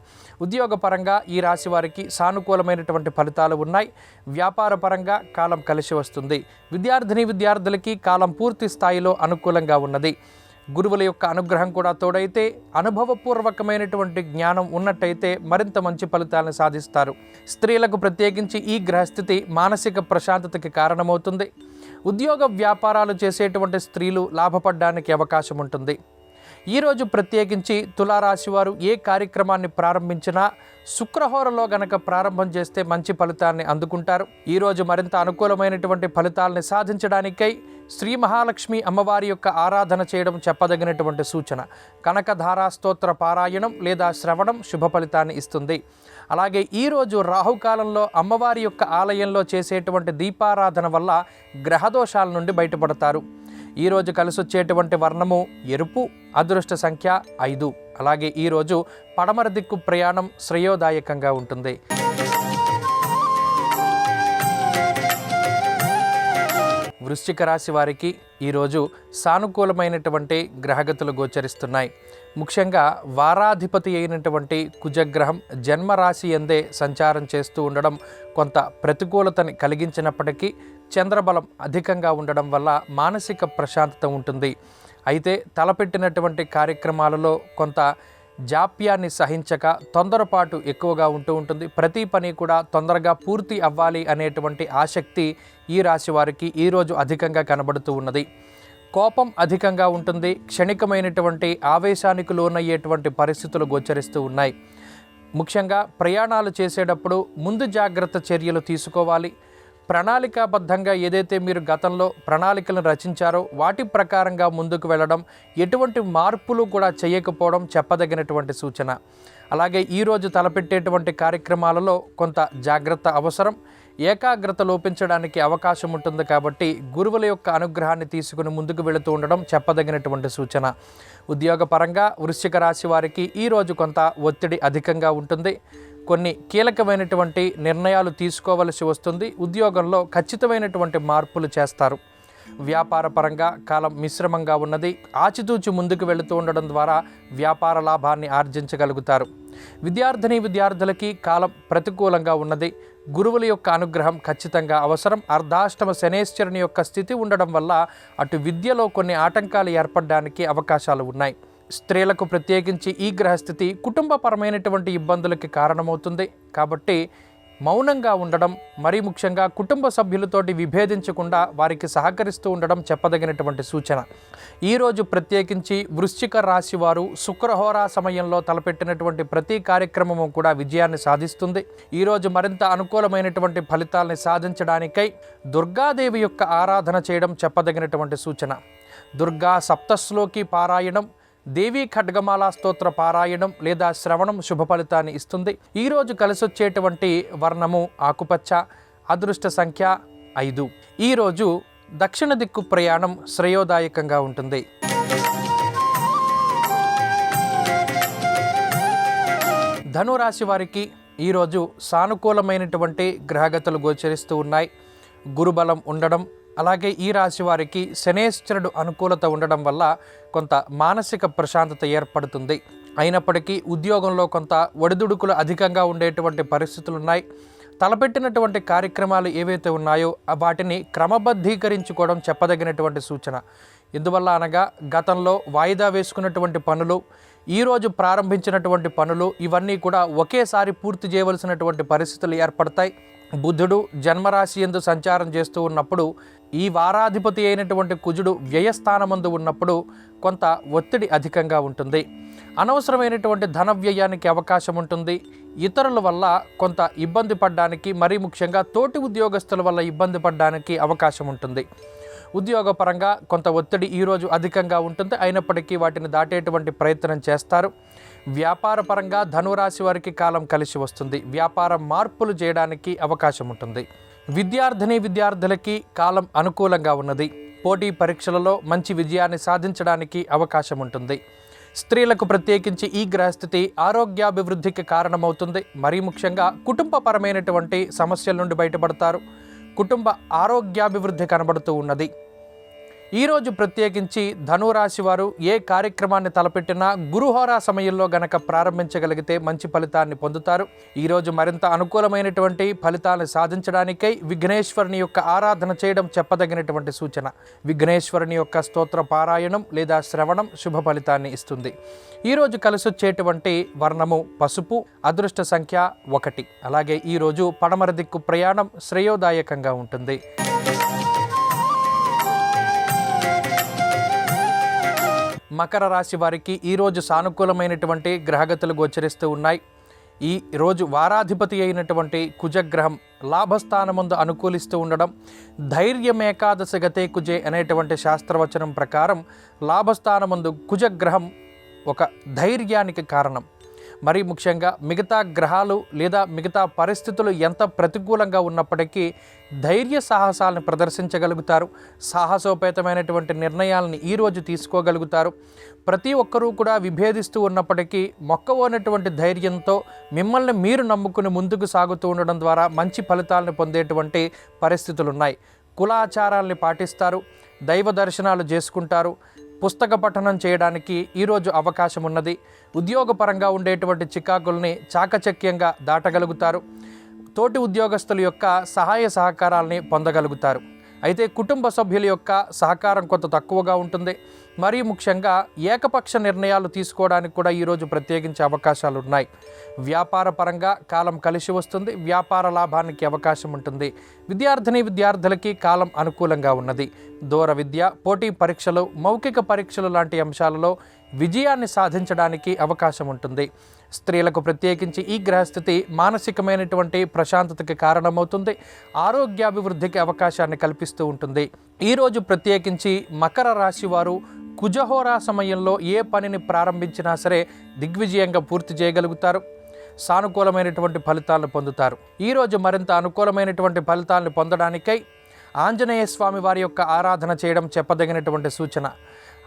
ఉద్యోగపరంగా ఈ రాశి వారికి సానుకూలమైనటువంటి ఫలితాలు ఉన్నాయి. వ్యాపార పరంగా కాలం కలిసి వస్తుంది. విద్యార్థులకి కాలం పూర్తి స్థాయిలో అనుకూలంగా ఉన్నది. గురువుల యొక్క అనుగ్రహం కూడా తోడైతే, అనుభవపూర్వకమైనటువంటి జ్ఞానం ఉన్నట్టయితే మరింత మంచి ఫలితాలను సాధిస్తారు. స్త్రీలకు ప్రత్యేకించి ఈ గ్రహస్థితి మానసిక ప్రశాంతతకి కారణమవుతుంది. ఉద్యోగ వ్యాపారాలు చేసేటువంటి స్త్రీలు లాభపడడానికి అవకాశం ఉంటుంది. ఈరోజు ప్రత్యేకించి తులారాశి వారు ఏ కార్యక్రమాన్ని ప్రారంభించినా శుక్రహోరలో గనక ప్రారంభం చేస్తే మంచి ఫలితాన్ని అందుకుంటారు. ఈరోజు మరింత అనుకూలమైనటువంటి ఫలితాలని సాధించడానికై శ్రీ మహాలక్ష్మి అమ్మవారి యొక్క ఆరాధన చేయడం చెప్పదగినటువంటి సూచన. కనకధారా స్తోత్ర పారాయణం లేదా శ్రవణం శుభ ఫలితాన్ని ఇస్తుంది. అలాగే ఈరోజు రాహుకాలంలో అమ్మవారి యొక్క ఆలయంలో చేసేటువంటి దీపారాధన వల్ల గ్రహదోషాల నుండి బయటపడతారు. ఈరోజు కలిసొచ్చేటువంటి వర్ణము ఎరుపు, అదృష్ట సంఖ్య 5. అలాగే ఈరోజు పడమర దిక్కు ప్రయాణం శ్రేయోదాయకంగా ఉంటుంది. వృశ్చిక రాశి వారికి ఈరోజు సానుకూలమైనటువంటి గ్రహగతులు గోచరిస్తున్నాయి. ముఖ్యంగా వారాధిపతి అయినటువంటి కుజగ్రహం జన్మరాశి యందే సంచారం చేస్తూ ఉండడం కొంత ప్రతికూలతని కలిగించినప్పటికీ చంద్రబలం అధికంగా ఉండడం వల్ల మానసిక ప్రశాంతత ఉంటుంది. అయితే తలపెట్టినటువంటి కార్యక్రమాలలో కొంత జాప్యాన్ని సహించక తొందరపాటు ఎక్కువగా ఉంటూ ఉంటుంది. ప్రతి పని కూడా తొందరగా పూర్తి అవ్వాలి అనేటువంటి ఆసక్తి ఈ రాశి వారికి ఈరోజు అధికంగా కనబడుతూ ఉన్నది. కోపం అధికంగా ఉంటుంది. క్షణికమైనటువంటి ఆవేశానికి లోనయ్యేటువంటి పరిస్థితులు గోచరిస్తూ ఉన్నాయి. ముఖ్యంగా ప్రయాణాలు చేసేటప్పుడు ముందు జాగ్రత్త చర్యలు తీసుకోవాలి. ప్రణాళికాబద్ధంగా ఏదైతే మీరు గతంలో ప్రణాళికలను రచించారో వాటి ప్రకారంగా ముందుకు వెళ్ళడం, ఎటువంటి మార్పులు కూడా చేయకపోవడం చెప్పదగినటువంటి సూచన. అలాగే ఈరోజు తలపెట్టేటువంటి కార్యక్రమాలలో కొంత జాగ్రత్త అవసరం. ఏకాగ్రత లోపించడానికి అవకాశం ఉంటుంది కాబట్టి గురువుల యొక్క అనుగ్రహాన్ని తీసుకుని ముందుకు వెళుతూ ఉండడం చెప్పదగినటువంటి సూచన. ఉద్యోగపరంగా వృశ్చిక రాశి వారికి ఈరోజు కొంత ఒత్తిడి అధికంగా ఉంటుంది. కొన్ని కీలకమైనటువంటి నిర్ణయాలు తీసుకోవలసి వస్తుంది. ఉద్యోగంలో ఖచ్చితమైనటువంటి మార్పులు చేస్తారు. వ్యాపార పరంగా కాలం మిశ్రమంగా ఉన్నది. ఆచితూచి ముందుకు వెళుతూ ఉండడం ద్వారా వ్యాపార లాభాన్ని ఆర్జించగలుగుతారు. విద్యార్థులకి కాలం ప్రతికూలంగా ఉన్నది. గురువుల యొక్క అనుగ్రహం ఖచ్చితంగా అవసరం. అర్ధాష్టమ శనేశ్వరుని యొక్క స్థితి ఉండడం వల్ల అటు విద్యలో కొన్ని ఆటంకాలు ఏర్పడడానికి అవకాశాలు ఉన్నాయి. స్త్రీలకు ప్రత్యేకించి ఈ గ్రహస్థితి కుటుంబపరమైనటువంటి ఇబ్బందులకి కారణమవుతుంది. కాబట్టి మౌనంగా ఉండడం, మరీ ముఖ్యంగా కుటుంబ సభ్యులతోటి విభేదించకుండా వారికి సహకరిస్తూ ఉండడం చెప్పదగినటువంటి సూచన. ఈరోజు ప్రత్యేకించి వృశ్చిక రాశి వారు శుక్రహోరా సమయంలో తలపెట్టినటువంటి ప్రతి కార్యక్రమము కూడా విజయాన్ని సాధిస్తుంది. ఈరోజు మరింత అనుకూలమైనటువంటి ఫలితాలని సాధించడానికై దుర్గాదేవి యొక్క ఆరాధన చేయడం చెప్పదగినటువంటి సూచన. దుర్గా సప్తశ్లోకి పారాయణం, దేవీ ఖడ్గమాల స్తోత్ర పారాయణం లేదా శ్రవణం శుభ ఫలితాన్ని ఇస్తుంది. ఈరోజు కలిసొచ్చేటువంటి వర్ణము ఆకుపచ్చ, అదృష్ట సంఖ్య 5. ఈరోజు దక్షిణ దిక్కు ప్రయాణం శ్రేయోదాయకంగా ఉంటుంది. ధనురాశి వారికి ఈరోజు సానుకూలమైనటువంటి గ్రహగతులు గోచరిస్తూ ఉన్నాయి. గురుబలం ఉండడం, అలాగే ఈ రాశి వారికి శనేశ్వరుడు అనుకూలత ఉండడం వల్ల కొంత మానసిక ప్రశాంతత ఏర్పడుతుంది. అయినప్పటికీ ఉద్యోగంలో కొంత ఒడిదుడుకులు అధికంగా ఉండేటువంటి పరిస్థితులు ఉన్నాయి. తలపెట్టినటువంటి కార్యక్రమాలు ఏవైతే ఉన్నాయో వాటిని క్రమబద్ధీకరించుకోవడం చెప్పదగినటువంటి సూచన. ఎందువల్ల అనగా గతంలో వాయిదా వేసుకున్నటువంటి పనులు, ఈరోజు ప్రారంభించినటువంటి పనులు ఇవన్నీ కూడా ఒకేసారి పూర్తి చేయవలసినటువంటి పరిస్థితులు ఏర్పడతాయి. బుధుడు జన్మరాశి యందు సంచారం చేస్తూ ఉన్నప్పుడు, ఈ వారాధిపతి అయినటువంటి కుజుడు వ్యయస్థానమందు ఉన్నప్పుడు కొంత ఒత్తిడి అధికంగా ఉంటుంది. అనవసరమైనటువంటి ధన వ్యయానికి అవకాశం ఉంటుంది. ఇతరుల వల్ల కొంత ఇబ్బంది పడడానికి, మరీ ముఖ్యంగా తోటి ఉద్యోగస్తుల వల్ల ఇబ్బంది పడడానికి అవకాశం ఉంటుంది. ఉద్యోగపరంగా కొంత ఒత్తిడి ఈరోజు అధికంగా ఉంటుంది. అయినప్పటికీ వాటిని దాటేటువంటి ప్రయత్నం చేస్తారు. వ్యాపార పరంగా ధనురాశి వారికి కాలం కలిసి వస్తుంది. వ్యాపార మార్పులు చేయడానికి అవకాశం ఉంటుంది. విద్యార్థులకి కాలం అనుకూలంగా ఉన్నది. పోటీ పరీక్షలలో మంచి విజయాన్ని సాధించడానికి అవకాశం ఉంటుంది. స్త్రీలకు ప్రత్యేకించి ఈ గ్రహస్థితి ఆరోగ్యాభివృద్ధికి కారణమవుతుంది. మరీ ముఖ్యంగా కుటుంబపరమైనటువంటి సమస్యల నుండి బయటపడతారు. కుటుంబ ఆరోగ్యాభివృద్ధి కనబడుతూ ఉన్నది. ఈరోజు ప్రత్యేకించి ధనురాశి వారు ఏ కార్యక్రమాన్ని తలపెట్టినా గురుహోరా సమయంలో గనక ప్రారంభించగలిగితే మంచి ఫలితాన్ని పొందుతారు. ఈరోజు మరింత అనుకూలమైనటువంటి ఫలితాలను సాధించడానికై విఘ్నేశ్వరుని యొక్క ఆరాధన చేయడం చెప్పదగినటువంటి సూచన. విఘ్నేశ్వరుని యొక్క స్తోత్ర పారాయణం లేదా శ్రవణం శుభ ఫలితాన్ని ఇస్తుంది. ఈరోజు కలిసొచ్చేటువంటి వర్ణము పసుపు, అదృష్ట సంఖ్య 1. అలాగే ఈరోజు పడమర దిక్కు ప్రయాణం శ్రేయోదాయకంగా ఉంటుంది. మకర రాశి వారికి ఈరోజు సానుకూలమైనటువంటి గ్రహగతులు గోచరిస్తూ ఉన్నాయి. ఈ రోజు వారాధిపతి అయినటువంటి కుజగ్రహం లాభస్థానమందు అనుకూలిస్తూ ఉండడం, ధైర్యమేకాదశ గతే కుజే అనేటువంటి శాస్త్రవచనం ప్రకారం లాభస్థానమందు కుజగ్రహం ఒక ధైర్యానికి కారణం. మరీ ముఖ్యంగా మిగతా గ్రహాలు లేదా మిగతా పరిస్థితులు ఎంత ప్రతికూలంగా ఉన్నప్పటికీ ధైర్య సాహసాలను ప్రదర్శించగలుగుతారు. సాహసోపేతమైనటువంటి నిర్ణయాలను ఈరోజు తీసుకోగలుగుతారు. ప్రతి ఒక్కరూ కూడా విభేదిస్తూ ఉన్నప్పటికీ మొక్కవోనటువంటి ధైర్యంతో మిమ్మల్ని మీరు నమ్ముకుని ముందుకు సాగుతూ ఉండడం ద్వారా మంచి ఫలితాలను పొందేటువంటి పరిస్థితులు ఉన్నాయి. కులాచారాల్ని పాటిస్తారు. దైవ దర్శనాలు చేసుకుంటారు. పుస్తక పఠనం చేయడానికి ఈరోజు అవకాశం ఉన్నది. ఉద్యోగపరంగా ఉండేటువంటి చికాకుల్ని చాకచక్యంగా దాటగలుగుతారు. తోటి ఉద్యోగస్తుల యొక్క సహాయ సహకారాలని పొందగలుగుతారు. అయితే కుటుంబ సభ్యుల యొక్క సహకారం కొంత తక్కువగా ఉంటుంది. మరీ ముఖ్యంగా ఏకపక్ష నిర్ణయాలు తీసుకోవడానికి కూడా ఈరోజు ప్రత్యేకించే అవకాశాలు ఉన్నాయి. వ్యాపార పరంగా కాలం కలిసి వస్తుంది. వ్యాపార లాభానికి అవకాశం ఉంటుంది. విద్యార్థులకి కాలం అనుకూలంగా ఉన్నది. దూర విద్య, పోటీ పరీక్షలు, మౌఖిక పరీక్షలు లాంటి అంశాలలో విజయాన్ని సాధించడానికి అవకాశం ఉంటుంది. స్త్రీలకు ప్రత్యేకించి ఈ గ్రహస్థితి మానసికమైనటువంటి ప్రశాంతతకి కారణమవుతుంది. ఆరోగ్యాభివృద్ధికి అవకాశాన్ని కల్పిస్తూ ఉంటుంది. ఈరోజు ప్రత్యేకించి మకర రాశి వారు కుజహోరా సమయంలో ఏ పనిని ప్రారంభించినా సరే దిగ్విజయంగా పూర్తి చేయగలుగుతారు. సానుకూలమైనటువంటి ఫలితాలను పొందుతారు. ఈరోజు మరింత అనుకూలమైనటువంటి ఫలితాలను పొందడానికై ఆంజనేయ స్వామి వారి యొక్క ఆరాధన చేయడం చెప్పదగినటువంటి సూచన.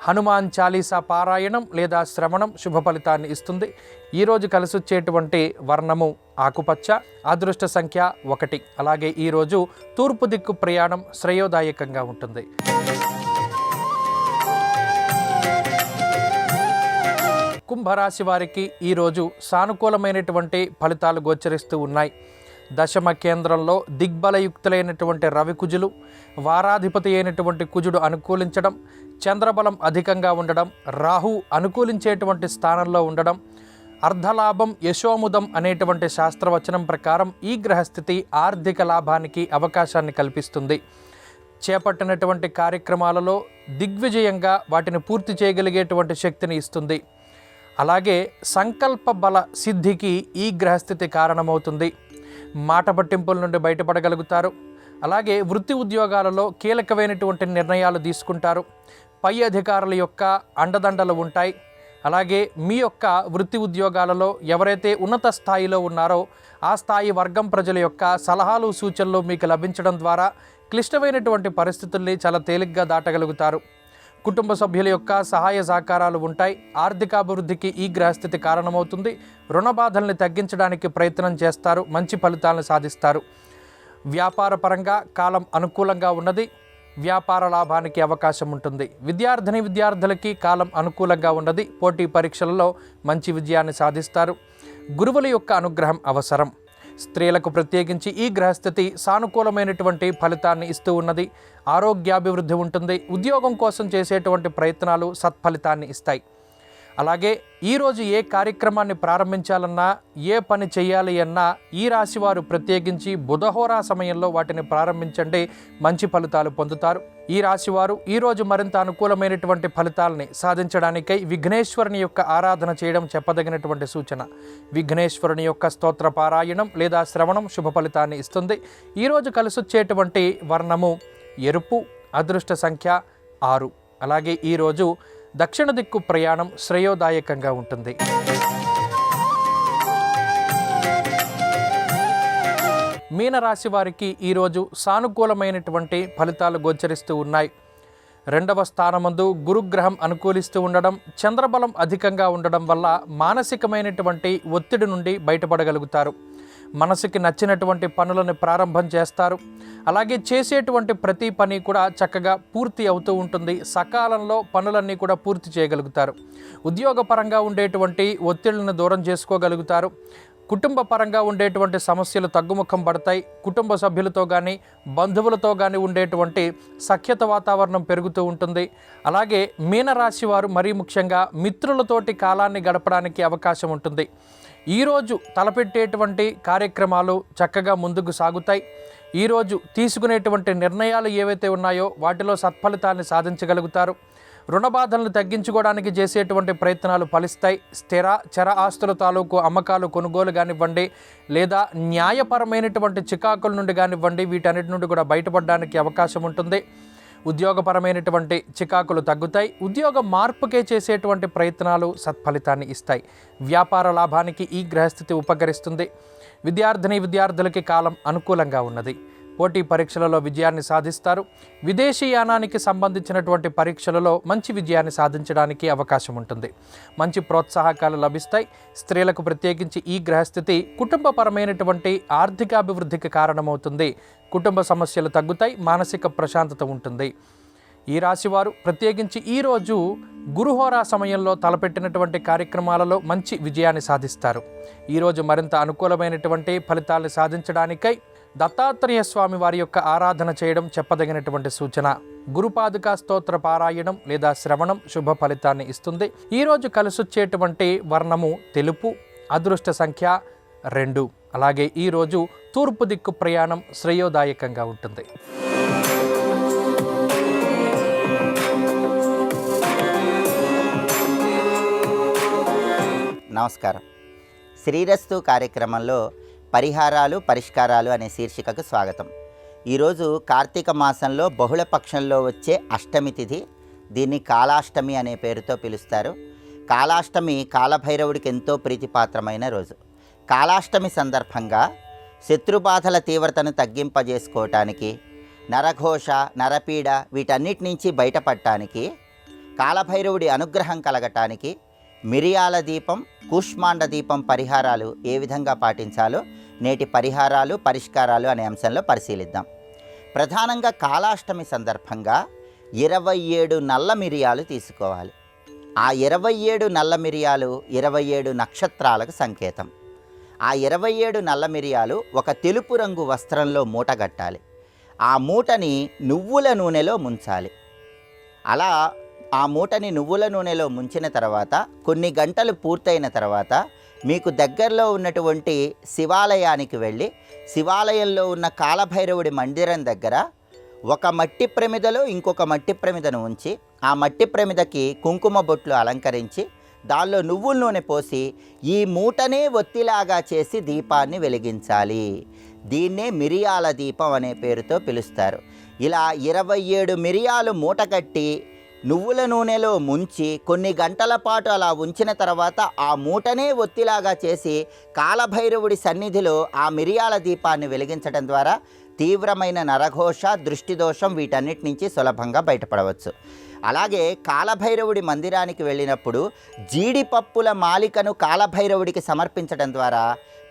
హనుమాన్ చాలీసా పారాయణం లేదా శ్రవణం శుభ ఫలితాన్ని ఇస్తుంది. ఈరోజు కలిసొచ్చేటువంటి వర్ణము ఆకుపచ్చ, అదృష్ట సంఖ్య 1. అలాగే ఈరోజు తూర్పు దిక్కు ప్రయాణం శ్రేయోదాయకంగా ఉంటుంది. కుంభరాశి వారికి ఈరోజు సానుకూలమైనటువంటి ఫలితాలు గోచరిస్తూ ఉన్నాయి. దశమ కేంద్రంలో దిగ్బలయుక్తులైనటువంటి రవికుజులు, వారాధిపతి అయినటువంటి కుజుడు అనుకూలించడం, చంద్రబలం అధికంగా ఉండడం, రాహు అనుకూలించేటువంటి స్థానంలో ఉండడం, అర్ధలాభం యశోముదం అనేటువంటి శాస్త్రవచనం ప్రకారం ఈ గ్రహస్థితి ఆర్థిక లాభానికి అవకాశాన్ని కల్పిస్తుంది. చేపట్టినటువంటి కార్యక్రమాలలో దిగ్విజయంగా వాటిని పూర్తి చేయగలిగేటువంటి శక్తిని ఇస్తుంది. అలాగే సంకల్ప బల సిద్ధికి ఈ గ్రహస్థితి కారణమవుతుంది. మాట పట్టింపుల నుండి బయటపడగలుగుతారు. అలాగే వృత్తి ఉద్యోగాలలో కీలకమైనటువంటి నిర్ణయాలు తీసుకుంటారు. పై అధికారుల యొక్క అండదండలు ఉంటాయి. అలాగే మీ యొక్క వృత్తి ఉద్యోగాలలో ఎవరైతే ఉన్నత స్థాయిలో ఉన్నారో ఆ స్థాయి వర్గం ప్రజల యొక్క సలహాలు సూచనలు మీకు లభించడం ద్వారా క్లిష్టమైనటువంటి పరిస్థితుల్ని చాలా తేలిగ్గా దాటగలుగుతారు. కుటుంబ సభ్యుల యొక్క సహాయ సహకారాలు ఉంటాయి. ఆర్థికాభివృద్ధికి ఈ గ్రహస్థితి కారణమవుతుంది. రుణ బాధల్ని తగ్గించడానికి ప్రయత్నం చేస్తారు. మంచి ఫలితాలను సాధిస్తారు. వ్యాపార పరంగా కాలం అనుకూలంగా ఉన్నది. వ్యాపార లాభానికి అవకాశం ఉంటుంది. విద్యార్థులకి కాలం అనుకూలంగా ఉన్నది. పోటీ పరీక్షలలో మంచి విజయాన్ని సాధిస్తారు. గురువుల యొక్క అనుగ్రహం అవసరం. స్త్రీలకు ప్రత్యేకించి ఈ గ్రహస్థితి సానుకూలమైనటువంటి ఫలితాన్ని ఇస్తూ ఉన్నది. ఆరోగ్యాభివృద్ధి ఉంటుంది. ఉద్యోగం కోసం చేసేటువంటి ప్రయత్నాలు సత్ఫలితాన్ని ఇస్తాయి. అలాగే ఈరోజు ఏ కార్యక్రమాన్ని ప్రారంభించాలన్నా, ఏ పని చేయాలి అన్నా ఈ రాశివారు ప్రత్యేకించి బుధహోరా సమయంలో వాటిని ప్రారంభించండి. మంచి ఫలితాలు పొందుతారు. ఈ రాశివారు ఈరోజు మరింత అనుకూలమైనటువంటి ఫలితాలని సాధించడానికై విఘ్నేశ్వరుని యొక్క ఆరాధన చేయడం చెప్పదగినటువంటి సూచన. విఘ్నేశ్వరుని యొక్క స్తోత్ర పారాయణం లేదా శ్రవణం శుభ ఫలితాన్ని ఇస్తుంది. ఈరోజు కలిసొచ్చేటువంటి వర్ణము ఎరుపు, అదృష్ట సంఖ్య 6. అలాగే ఈరోజు దక్షిణ దిక్కు ప్రయాణం శ్రేయోదాయకంగా ఉంటుంది. మీనరాశి వారికి ఈరోజు సానుకూలమైనటువంటి ఫలితాలు గోచరిస్తూ ఉన్నాయి. 2వ స్థానమందు గురుగ్రహం అనుకూలిస్తూ ఉండడం, చంద్రబలం అధికంగా ఉండడం వల్ల మానసికమైనటువంటి ఒత్తిడి నుండి బయటపడగలుగుతారు. మనసుకి నచ్చినటువంటి పనులను ప్రారంభం చేస్తారు. అలాగే చేసేటువంటి ప్రతి పని కూడా చక్కగా పూర్తి అవుతూ ఉంటుంది. సకాలంలో పనులన్నీ కూడా పూర్తి చేయగలుగుతారు. ఉద్యోగపరంగా ఉండేటువంటి ఒత్తిళ్లను దూరం చేసుకోగలుగుతారు. కుటుంబ పరంగా ఉండేటువంటి సమస్యలు తగ్గుముఖం పడతాయి. కుటుంబ సభ్యులతో కానీ బంధువులతో కానీ ఉండేటువంటి సఖ్యత వాతావరణం పెరుగుతూ ఉంటుంది. అలాగే మీనరాశి వారు మరీ ముఖ్యంగా మిత్రులతోటి కాలాన్ని గడపడానికి అవకాశం ఉంటుంది. ఈరోజు తలపెట్టేటువంటి కార్యక్రమాలు చక్కగా ముందుకు సాగుతాయి. ఈరోజు తీసుకునేటువంటి నిర్ణయాలు ఏవైతే ఉన్నాయో వాటిలో సత్ఫలితాన్ని సాధించగలుగుతారు. రుణ బాధలను తగ్గించుకోవడానికి చేసేటువంటి ప్రయత్నాలు ఫలిస్తాయి. స్థిర చర ఆస్తుల తాలూకు అమ్మకాలు కొనుగోలు కానివ్వండి, లేదా న్యాయపరమైనటువంటి చికాకుల నుండి కానివ్వండి, వీటన్నిటి నుండి కూడా బయటపడడానికి అవకాశం ఉంటుంది. ఉద్యోగపరమైనటువంటి చికాకులు తగ్గుతాయి. ఉద్యోగ మార్పుకే చేసేటువంటి ప్రయత్నాలు సత్ఫలితాన్ని ఇస్తాయి. వ్యాపార లాభానికి ఈ గ్రహస్థితి ఉపకరిస్తుంది. విద్యార్థులకి కాలం అనుకూలంగా ఉన్నది. పోటీ పరీక్షలలో విజయాన్ని సాధిస్తారు. విదేశీయానానికి సంబంధించినటువంటి పరీక్షలలో మంచి విజయాన్ని సాధించడానికి అవకాశం ఉంటుంది. మంచి ప్రోత్సాహకాలు లభిస్తాయి. స్త్రీలకు ప్రత్యేకించి ఈ గ్రహస్థితి కుటుంబపరమైనటువంటి ఆర్థికాభివృద్ధికి కారణమవుతుంది. కుటుంబ సమస్యలు తగ్గుతాయి. మానసిక ప్రశాంతత ఉంటుంది. ఈ రాశివారు ప్రత్యేకించి ఈరోజు గురుహోరా సమయంలో తలపెట్టినటువంటి కార్యక్రమాలలో మంచి విజయాన్ని సాధిస్తారు. ఈరోజు మరింత అనుకూలమైనటువంటి ఫలితాలను సాధించడానికై దత్తాత్రేయ స్వామి వారి యొక్క ఆరాధన చేయడం చెప్పదగినటువంటి సూచన. గురుపాదుకా స్తోత్ర పారాయణం లేదా శ్రవణం శుభ ఫలితాన్ని ఇస్తుంది. ఈరోజు కలిసొచ్చేటువంటి వర్ణము తెలుపు, అదృష్ట సంఖ్య 2. అలాగే ఈరోజు తూర్పు దిక్కు ప్రయాణం శ్రేయోదాయకంగా ఉంటుంది. నమస్కారం. శ్రీరస్తు కార్యక్రమంలో పరిహారాలు పరిష్కారాలు అనే శీర్షికకు స్వాగతం. ఈరోజు కార్తీక మాసంలో బహుళ పక్షంలో వచ్చే అష్టమి తిథి దీన్ని కాళాష్టమి అనే పేరుతో పిలుస్తారు. కాళాష్టమి కాలభైరవుడికి ఎంతో ప్రీతిపాత్రమైన రోజు. కాళాష్టమి సందర్భంగా శత్రుబాధల తీవ్రతను తగ్గింపజేసుకోవటానికి, నరఘోష, నరపీడ వీటన్నిటి నుంచి బయటపడటానికి, కాలభైరవుడి అనుగ్రహం కలగటానికి మిరియాల దీపం, కూష్మాండ దీపం పరిహారాలు ఏ విధంగా పాటించాలో నేటి పరిహారాలు, పరిష్కారాలు అనే అంశంలో పరిశీలిద్దాం. ప్రధానంగా కాళాష్టమి సందర్భంగా 27 నల్ల మిరియాలు తీసుకోవాలి. ఆ 27 నల్ల మిరియాలు 27 నక్షత్రాలకు సంకేతం. ఆ 27 నల్ల మిరియాలు ఒక తెలుపు రంగు వస్త్రంలో మూటగట్టాలి. ఆ మూటని నువ్వుల నూనెలో ముంచాలి. అలా ఆ మూటని నువ్వుల నూనెలో ముంచిన తర్వాత కొన్ని గంటలు పూర్తయిన తర్వాత మీకు దగ్గరలో ఉన్నటువంటి శివాలయానికి వెళ్ళి, శివాలయంలో ఉన్న కాలభైరవుడి మందిరం దగ్గర ఒక మట్టి ప్రమిదలో ఇంకొక మట్టి ప్రమిదను ఉంచి, ఆ మట్టి ప్రమిదకి కుంకుమ బొట్లు అలంకరించి దానిలో నువ్వుల నూనె పోసి ఈ మూటనే ఒత్తిలాగా చేసి దీపాన్ని వెలిగించాలి. దీన్నే మిరియాల దీపం అనే పేరుతో పిలుస్తారు. ఇలా 27 మిరియాలు మూట కట్టి నువ్వుల నూనెలో ముంచి కొన్ని గంటల పాటు అలా ఉంచిన తర్వాత ఆ మూటనే ఒత్తిలాగా చేసి కాలభైరవుడి సన్నిధిలో ఆ మిరియాల దీపాన్ని వెలిగించడం ద్వారా తీవ్రమైన నరఘోష, దృష్టిదోషం వీటన్నిటి నుంచి సులభంగా బయటపడవచ్చు. అలాగే కాలభైరవుడి మందిరానికి వెళ్ళినప్పుడు జీడిపప్పుల మాలికను కాలభైరవుడికి సమర్పించడం ద్వారా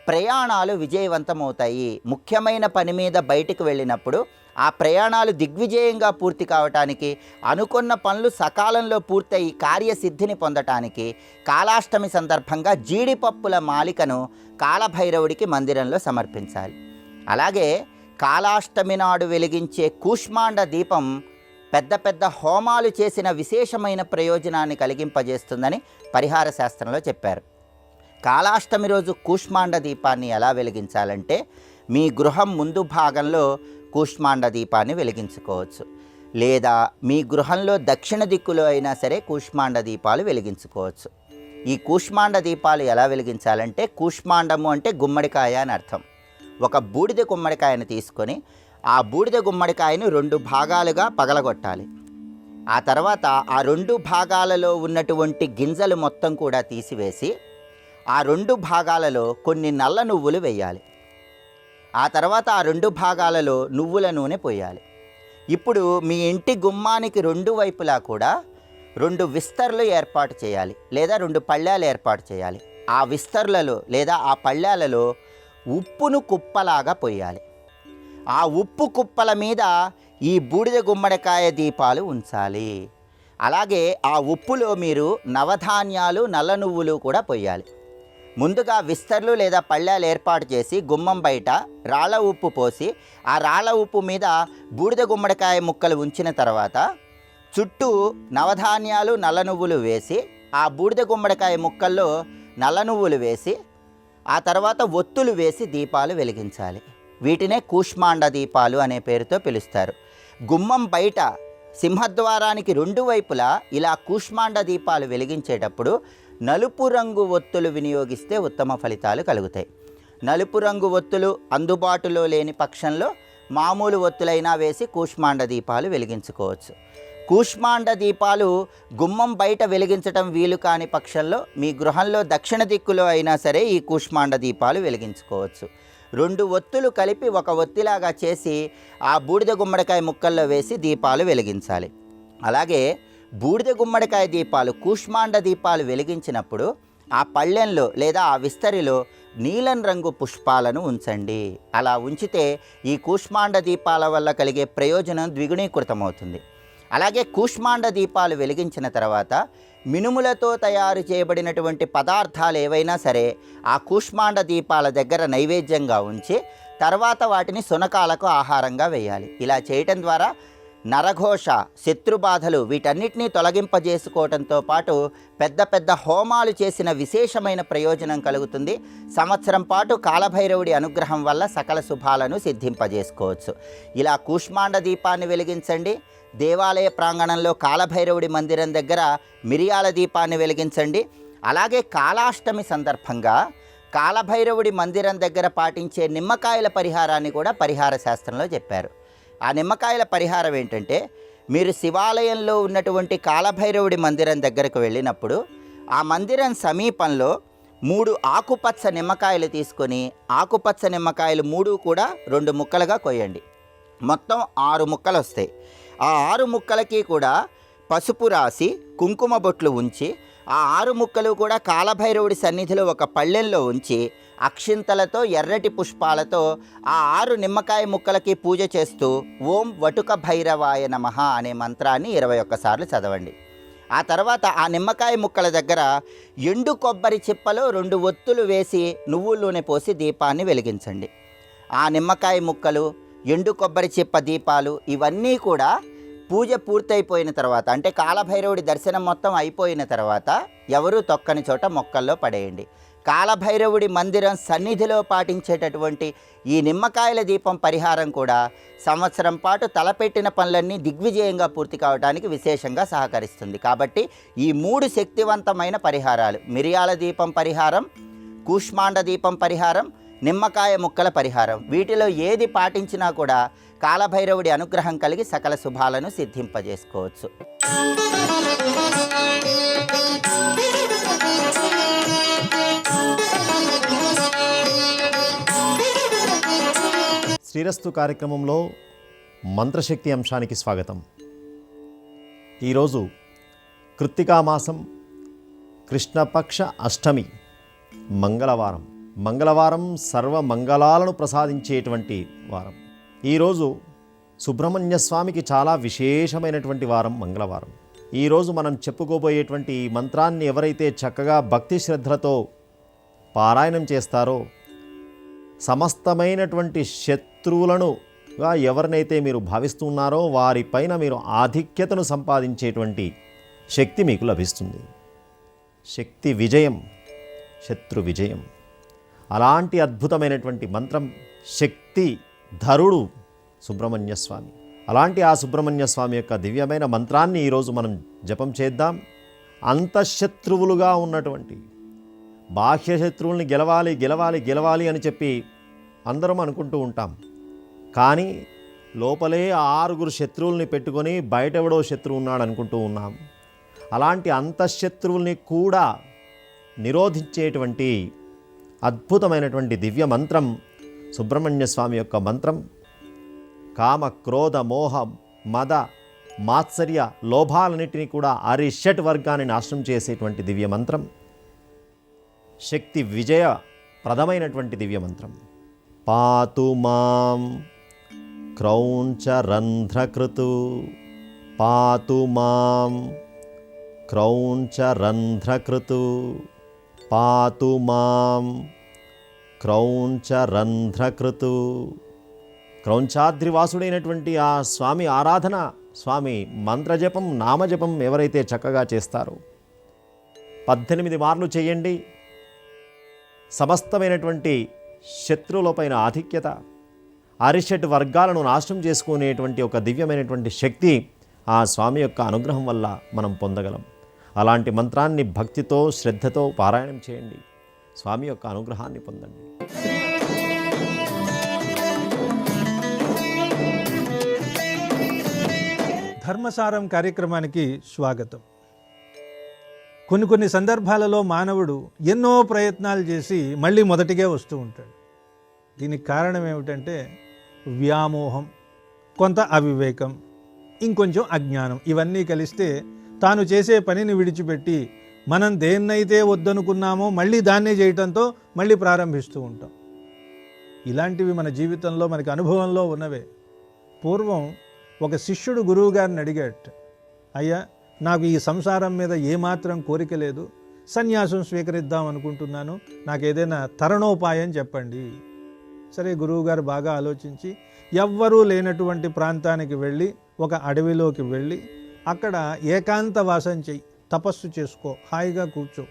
ప్రయాణాలు విజయవంతమవుతాయి. ముఖ్యమైన పని మీద బయటికి వెళ్ళినప్పుడు ఆ ప్రయాణాలు దిగ్విజయంగా పూర్తి కావటానికి, అనుకున్న పనులు సకాలంలో పూర్తయి కార్యసిద్ధిని పొందటానికి కాళాష్టమి సందర్భంగా జీడిపప్పుల మాలికను కాలభైరవుడికి మందిరంలో సమర్పించాలి. అలాగే కాళాష్టమి నాడు వెలిగించే కూష్మాండ దీపం పెద్ద పెద్ద హోమాలు చేసిన విశేషమైన ప్రయోజనాన్ని కలిగింపజేస్తుందని పరిహార శాస్త్రంలో చెప్పారు. కాళాష్టమి రోజు కూష్మాండ దీపాన్ని ఎలా వెలిగించాలంటే, మీ గృహం ముందు భాగంలో కూష్మాండ దీపాన్ని వెలిగించుకోవచ్చు, లేదా మీ గృహంలో దక్షిణ దిక్కులో అయినా సరే కూష్మాండ దీపాలు వెలిగించుకోవచ్చు. ఈ కూష్మాండ దీపాలు ఎలా వెలిగించాలంటే, కూష్మాండము అంటే గుమ్మడికాయ అని అర్థం. ఒక బూడిద గుమ్మడికాయను తీసుకొని ఆ బూడిద గుమ్మడికాయను 2 భాగాలుగా పగలగొట్టాలి. ఆ తర్వాత ఆ 2 భాగాలలో ఉన్నటువంటి గింజలు మొత్తం కూడా తీసివేసి ఆ 2 భాగాలలో కొన్ని నల్ల నువ్వులు వేయాలి. ఆ తర్వాత ఆ 2 భాగాలలో నువ్వుల నూనె పోయాలి. ఇప్పుడు మీ ఇంటి గుమ్మానికి 2 వైపులా కూడా 2 విస్తర్లు ఏర్పాటు చేయాలి, లేదా 2 పళ్ళాలు ఏర్పాటు చేయాలి. ఆ విస్తర్లలో లేదా ఆ పళ్ళాలలో ఉప్పును కుప్పలాగా పోయాలి. ఆ ఉప్పు కుప్పల మీద ఈ బూడిద గుమ్మడికాయ దీపాలు ఉంచాలి. అలాగే ఆ ఉప్పులో మీరు నవధాన్యాలు, నల్ల నువ్వులు కూడా పోయాలి. ముందుగా విస్తర్లు లేదా పళ్ళాలు ఏర్పాటు చేసి గుమ్మం బయట రాళ్ళ ఉప్పు పోసి ఆ రాళ్ళ ఉప్పు మీద బూడిద గుమ్మడికాయ ముక్కలు ఉంచిన తర్వాత చుట్టూ నవధాన్యాలు, నల్ల నువ్వులు వేసి ఆ బూడిద గుమ్మడికాయ ముక్కల్లో నల్ల నువ్వులు వేసి ఆ తర్వాత ఒత్తులు వేసి దీపాలు వెలిగించాలి. వీటినే కూష్మాండ దీపాలు అనే పేరుతో పిలుస్తారు. గుమ్మం బయట సింహద్వారానికి 2 వైపులా ఇలా కూష్మాండ దీపాలు వెలిగించేటప్పుడు నలుపు రంగు ఒత్తులు వినియోగిస్తే ఉత్తమ ఫలితాలు కలుగుతాయి. నలుపు రంగు ఒత్తులు అందుబాటులో లేని పక్షంలో మామూలు ఒత్తులైనా వేసి కూష్మాండ దీపాలు వెలిగించుకోవచ్చు. కూష్మాండ దీపాలు గుమ్మం బయట వెలిగించడం వీలు కాని పక్షంలో మీ గృహంలో దక్షిణ దిక్కులో అయినా సరే ఈ కూష్మాండ దీపాలు వెలిగించుకోవచ్చు. 2 ఒత్తులు కలిపి ఒక ఒత్తిలాగా చేసి ఆ బూడిద గుమ్మడికాయ ముక్కల్లో వేసి దీపాలు వెలిగించాలి. అలాగే బూడిద గుమ్మడికాయ దీపాలు, కూష్మాండ దీపాలు వెలిగించినప్పుడు ఆ పళ్ళెంలో లేదా ఆ విస్తరిలో నీలం రంగు పుష్పాలను ఉంచండి. అలా ఉంచితే ఈ కూష్మాండ దీపాల వల్ల కలిగే ప్రయోజనం ద్విగుణీకృతమవుతుంది. అలాగే కూష్మాండ దీపాలు వెలిగించిన తర్వాత మినుములతో తయారు చేయబడినటువంటి పదార్థాలు ఏవైనా సరే ఆ కూష్మాండ దీపాల దగ్గర నైవేద్యంగా ఉంచి తర్వాత వాటిని శునకాలకు ఆహారంగా వేయాలి. ఇలా చేయటం ద్వారా నరఘోష, శత్రుబాధలు వీటన్నిటినీ తొలగింపజేసుకోవడంతో పాటు పెద్ద పెద్ద హోమాలు చేసిన విశేషమైన ప్రయోజనం కలుగుతుంది. సంవత్సరం పాటు కాలభైరవుడి అనుగ్రహం వల్ల సకల శుభాలను సిద్ధింపజేసుకోవచ్చు. ఇలా కూష్మాండ దీపాన్ని వెలిగించండి. దేవాలయ ప్రాంగణంలో కాలభైరవుడి మందిరం దగ్గర మిరియాల దీపాన్ని వెలిగించండి. అలాగే కాళాష్టమి సందర్భంగా కాలభైరవుడి మందిరం దగ్గర పాటించే నిమ్మకాయల పరిహారాన్ని కూడా పరిహార శాస్త్రంలో చెప్పారు. ఆ నిమ్మకాయల పరిహారం ఏంటంటే, మీరు శివాలయంలో ఉన్నటువంటి కాలభైరవుడి మందిరం దగ్గరకు వెళ్ళినప్పుడు ఆ మందిరం సమీపంలో 3 ఆకుపచ్చ నిమ్మకాయలు తీసుకొని ఆకుపచ్చ నిమ్మకాయలు 3 కూడా 2 ముక్కలుగా కొయ్యండి. మొత్తం 6 ముక్కలు వస్తాయి. ఆ 6 ముక్కలకి కూడా పసుపు రాసి కుంకుమ బొట్లు ఉంచి ఆ 6 ముక్కలు కూడా కాలభైరవుడి సన్నిధిలో ఒక పళ్ళెంలో ఉంచి అక్షింతలతో ఎర్రటి పుష్పాలతో ఆ 6 నిమ్మకాయ ముక్కలకి పూజ చేస్తూ ఓం వటుక భైరవాయ నమః అనే మంత్రాన్ని 21 సార్లు చదవండి. ఆ తర్వాత ఆ నిమ్మకాయ ముక్కల దగ్గర ఎండు కొబ్బరి చిప్పలో 2 ఒత్తులు వేసి నువ్వుల నూనె పోసి దీపాన్ని వెలిగించండి. ఆ నిమ్మకాయ ముక్కలు, ఎండు కొబ్బరి చిప్ప దీపాలు ఇవన్నీ కూడా పూజ పూర్తయిపోయిన తర్వాత, అంటే కాలభైరవుడి దర్శనం మొత్తం అయిపోయిన తర్వాత ఎవరూ తొక్కని చోట మొక్కల్లో పడేయండి. కాలభైరవుడి మందిరం సన్నిధిలో పాటించేటటువంటి ఈ నిమ్మకాయల దీపం పరిహారం కూడా సంవత్సరం పాటు తలపెట్టిన పనులన్నీ దిగ్విజయంగా పూర్తి కావడానికి విశేషంగా సహకరిస్తుంది. కాబట్టి ఈ 3 శక్తివంతమైన పరిహారాలు, మిరియాల దీపం పరిహారం, కూష్మాండ దీపం పరిహారం, నిమ్మకాయ ముక్కల పరిహారం, వీటిలో ఏది పాటించినా కూడా కాలభైరవుడి అనుగ్రహం కలిగి సకల శుభాలను సిద్ధింపజేసుకోవచ్చు. శ్రీరస్తు కార్యక్రమంలో మంత్రశక్తి అంశానికి స్వాగతం. ఈరోజు కృత్తికా మాసం కృష్ణపక్ష అష్టమి మంగళవారం సర్వ మంగళాలను ప్రసాదించేటువంటి వారం. ఈరోజు సుబ్రహ్మణ్య స్వామికి చాలా విశేషమైనటువంటి వారం మంగళవారం. ఈరోజు మనం చెప్పుకోబోయేటువంటి ఈ మంత్రాన్ని ఎవరైతే చక్కగా భక్తి శ్రద్ధలతో పారాయణం చేస్తారో సమస్తమైనటువంటి శత్రువులనుగా ఎవరినైతే మీరు భావిస్తున్నారో వారిపైన మీరు ఆధిక్యతను సంపాదించేటువంటి శక్తి మీకు లభిస్తుంది. శక్తి విజయం, శత్రు విజయం. అలాంటి అద్భుతమైనటువంటి మంత్రం శక్తి ధరుడు సుబ్రహ్మణ్య స్వామి. అలాంటి ఆ సుబ్రహ్మణ్య స్వామి యొక్క దివ్యమైన మంత్రాన్ని ఈరోజు మనం జపం చేద్దాం. అంతఃశత్రువులుగా ఉన్నటువంటి బాహ్య శత్రువుల్ని గెలవాలి అని చెప్పి అందరం అనుకుంటూ ఉంటాం. కానీ లోపలే 6 శత్రువుల్ని పెట్టుకొని బయటెవడో శత్రువు ఉన్నాడు అనుకుంటూ ఉన్నాం. అలాంటి అంతఃశత్రువుల్ని కూడా నిరోధించేటువంటి అద్భుతమైనటువంటి దివ్య మంత్రం సుబ్రహ్మణ్య స్వామి యొక్క మంత్రం. కామ క్రోధ మోహ మద మాత్సర్య లోభాలన్నిటినీ కూడా అరిషట్ వర్గాన్ని నాశనం చేసేటువంటి దివ్య మంత్రం. శక్తి విజయ ప్రదమైనటువంటి దివ్య మంత్రం. పాతు మాం క్రౌంచరంధ్రకృతు, పాతు మాం క్రౌంచరంధ్రకృతు, పాతు మాం క్రౌంచరంధ్రకృతు. క్రౌంచాద్రివాసుడైనటువంటి ఆ స్వామి ఆరాధన, స్వామి మంత్రజపం, నామజపం ఎవరైతే చక్కగా చేస్తారో 18 మార్లు చేయండి. సమస్తమైనటువంటి శత్రువులపైన ఆధిక్యత, అరిషట్ వర్గాలను నాశనం చేసుకునేటువంటి ఒక దివ్యమైనటువంటి శక్తి ఆ స్వామి యొక్క అనుగ్రహం వల్ల మనం పొందగలం. అలాంటి మంత్రాన్ని భక్తితో శ్రద్ధతో పారాయణం చేయండి. స్వామి యొక్క అనుగ్రహాన్ని పొందండి. ధర్మసారం కార్యక్రమానికి స్వాగతం. కొన్ని సందర్భాలలో మానవుడు ఎన్నో ప్రయత్నాలు చేసి మళ్ళీ మొదటిగే వస్తూ ఉంటాడు. దీనికి కారణం ఏమిటంటే వ్యామోహం, కొంత అవివేకం, ఇంకొంచెం అజ్ఞానం. ఇవన్నీ కలిస్తే తాను చేసే పనిని విడిచిపెట్టి మనం దేన్నైతే వద్దనుకున్నామో మళ్ళీ దాన్నే చేయటంతో మళ్ళీ ప్రారంభిస్తూ ఉంటాం. ఇలాంటివి మన జీవితంలో మనకి అనుభవంలో ఉన్నవే. పూర్వం ఒక శిష్యుడు గురువు గారిని అడిగాడు, అయ్యా నాకు ఈ సంసారం మీద ఏమాత్రం కోరిక లేదు, సన్యాసం స్వీకరిద్దాం అనుకుంటున్నాను, నాకు ఏదైనా తరుణోపాయం చెప్పండి. సరే, గురువుగారు బాగా ఆలోచించి ఎవ్వరూ లేనటువంటి ప్రాంతానికి వెళ్ళి ఒక అడవిలోకి వెళ్ళి అక్కడ ఏకాంత వాసం చెయ్యి, తపస్సు చేసుకో, హాయిగా కూర్చో,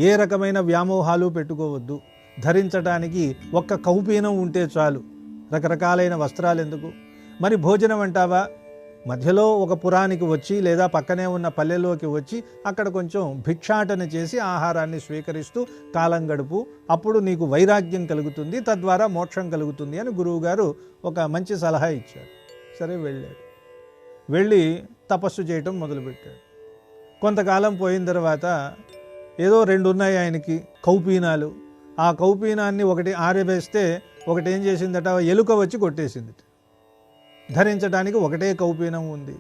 ఏ రకమైన వ్యామోహాలు పెట్టుకోవద్దు, ధరించడానికి ఒక్క కౌపీనం ఉంటే చాలు, రకరకాలైన వస్త్రాలు ఎందుకు, మరి భోజనం అంటావా, మధ్యలో ఒక పురానికి వచ్చి లేదా పక్కనే ఉన్న పల్లెలోకి వచ్చి అక్కడ కొంచెం భిక్షాటన చేసి ఆహారాన్ని స్వీకరిస్తూ కాలం గడుపు, అప్పుడు నీకు వైరాగ్యం కలుగుతుంది, తద్వారా మోక్షం కలుగుతుంది అని గురువుగారు ఒక మంచి సలహా ఇచ్చారు. సరే, వెళ్ళాడు. వెళ్ళి తపస్సు చేయటం మొదలుపెట్టాడు. కొంతకాలం పోయిన తర్వాత ఏదో 2 ఉన్నాయి ఆయనకి కౌపీనాలు. ఆ కౌపీనాన్ని ఒకటి ఆరవేస్తే ఒకటి ఏం చేసిందట, ఎలుక వచ్చి కొట్టేసింది. ధరించడానికి ఒకటే కౌపీనం ఉంది.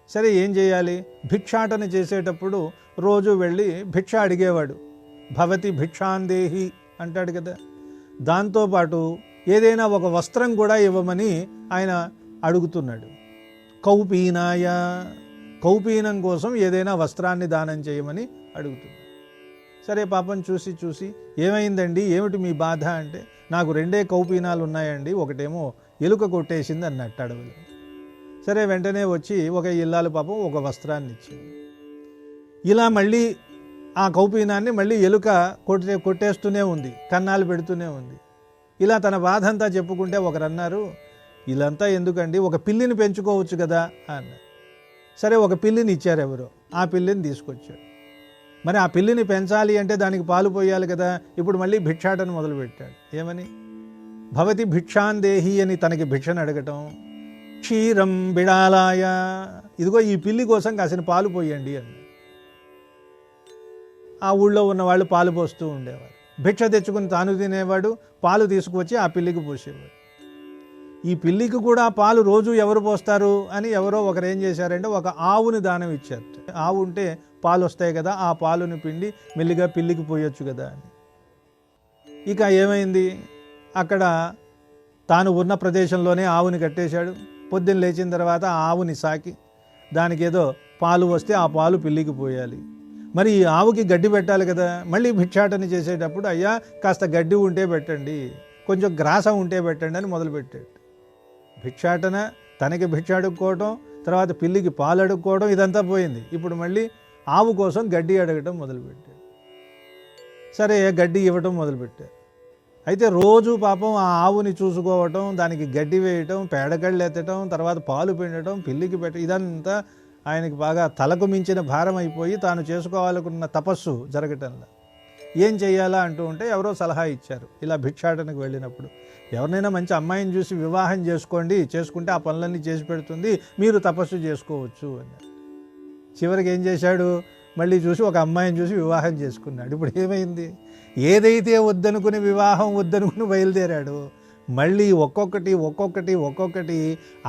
సరే ఏం చేయాలి? భిక్షాటన చేసేటప్పుడు రోజు వెళ్ళి భిక్ష అడిగేవాడు. భవతి భిక్షాందేహి అంటాడు కదా. దాంతోపాటు ఏదైనా ఒక వస్త్రం కూడా ఇవ్వమని ఆయన అడుగుతున్నాడు. కౌపీనాయ, కౌపీనం కోసం ఏదైనా వస్త్రాన్ని దానం చేయమని అడుగుతున్నాడు. సరే పాపం చూసి ఏమైందండి, ఏమిటి మీ బాధ అంటే, నాకు 2 కౌపీనాలు ఉన్నాయండి, ఒకటేమో ఎలుక కొట్టేసింది అన్నట్టు అడవులు. సరే వెంటనే వచ్చి ఒక ఇల్లాలు పాపం ఒక వస్త్రాన్ని ఇచ్చింది. ఇలా మళ్ళీ ఆ కౌపీనాన్ని మళ్ళీ ఎలుక కొట్టేస్తూనే ఉంది, కన్నాలు పెడుతూనే ఉంది. ఇలా తన బాధ అంతా చెప్పుకుంటే ఒకరన్నారు, ఇలాంతా ఎందుకండి, ఒక పిల్లిని పెంచుకోవచ్చు కదా అన్నారు. సరే ఒక పిల్లిని ఇచ్చారు ఎవరో, ఆ పిల్లిని తీసుకొచ్చాడు. మరి ఆ పిల్లిని పెంచాలి అంటే దానికి పాలు పోయాలి కదా. ఇప్పుడు మళ్ళీ భిక్షాటన మొదలుపెట్టాడు. ఏమని? భవతి భిక్షాందేహి అని తనకి భిక్షను అడగటం. క్షీరం బిడాలాయ, ఇదిగో ఈ పిల్లి కోసం కాసిన పాలు పోయండి అని. ఆ ఊళ్ళో ఉన్న వాళ్ళు పాలు పోస్తూ ఉండేవారు. భిక్ష తెచ్చుకుని తాను తినేవాడు, పాలు తీసుకువచ్చి ఆ పిల్లికి పోసేవాడు. ఈ పిల్లికి కూడా పాలు రోజు ఎవరు పోస్తారు అని ఎవరో ఒకరు ఏం చేశారంటే ఒక ఆవుని దానం ఇచ్చారు. ఆవు ఉంటే పాలు వస్తాయి కదా, ఆ పాలుని పిండి మెల్లిగా పిల్లికి పోయొచ్చు కదా అని. ఇక ఏమైంది, అక్కడ తాను ఉన్న ప్రదేశంలోనే ఆవుని కట్టేశాడు. పొద్దున్న లేచిన తర్వాత ఆ ఆవుని సాకి దానికి ఏదో పాలు వస్తే ఆ పాలు పిల్లికి పోయాలి. మరి ఈ ఆవుకి గడ్డి పెట్టాలి కదా. మళ్ళీ భిక్షాటన చేసేటప్పుడు అయ్యా కాస్త గడ్డి ఉంటే పెట్టండి, కొంచెం గ్రాసం ఉంటే పెట్టండి అని మొదలుపెట్టాడు. భిక్షాటన, తనకి భిక్ష అడుక్కోవటం, తర్వాత పిల్లికి పాలు అడుక్కోవడం, ఇదంతా పోయింది. ఇప్పుడు మళ్ళీ ఆవు కోసం గడ్డి అడగటం మొదలుపెట్టాడు. సరే గడ్డి ఇవ్వటం మొదలుపెట్టారు. అయితే రోజు పాపం ఆ ఆవుని చూసుకోవటం, దానికి గడ్డి వేయటం, పేడగళ్ళు ఎత్తటం, తర్వాత పాలు పిండటం, పిల్లికి ఇదంతా ఆయనకి బాగా తలకు మించిన భారం అయిపోయి తాను చేసుకోవాలనుకున్న తపస్సు జరగటంలా. ఏం చెయ్యాలా అంటూ ఉంటే ఎవరో సలహా ఇచ్చారు. ఇలా భిక్షాటనకు వెళ్ళినప్పుడు ఎవరినైనా మంచి అమ్మాయిని చూసి వివాహం చేసుకోండి, చేసుకుంటే ఆ పనులన్నీ చేసి పెడుతుంది, మీరు తపస్సు చేసుకోవచ్చు అన్నారు. చివరికి ఏం చేశాడు, మళ్ళీ చూసి ఒక అమ్మాయిని చూసి వివాహం చేసుకున్నాడు. ఇప్పుడు ఏమైంది, ఏదైతే వద్దనుకుని వివాహం వద్దనుకుని బయలుదేరాడు, మళ్ళీ ఒక్కొక్కటి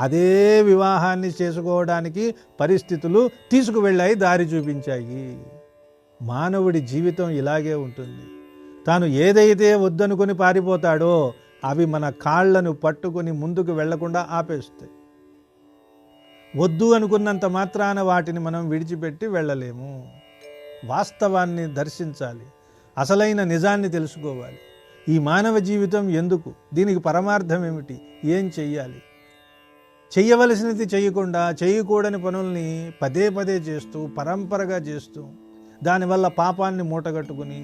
అదే వివాహాన్ని చేసుకోవడానికి పరిస్థితులు తీసుకువెళ్ళాయి, దారి చూపించాయి. మానవుడి జీవితం ఇలాగే ఉంటుంది. తాను ఏదైతే వద్దనుకుని పారిపోతాడో అవి మన కాళ్లను పట్టుకుని ముందుకు వెళ్లకుండా ఆపేస్తాయి. వద్దు అనుకున్నంత మాత్రాన వాటిని మనం విడిచిపెట్టి వెళ్ళలేము. వాస్తవాన్ని దర్శించాలి, అసలైన నిజాన్ని తెలుసుకోవాలి. ఈ మానవ జీవితం ఎందుకు, దీనికి పరమార్థం ఏమిటి, ఏం చెయ్యాలి, చెయ్యవలసినది చేయకుండా చేయకూడని పనుల్ని పదే పదే చేస్తూ పరంపరగా చేస్తూ దానివల్ల పాపాన్ని మూటగట్టుకుని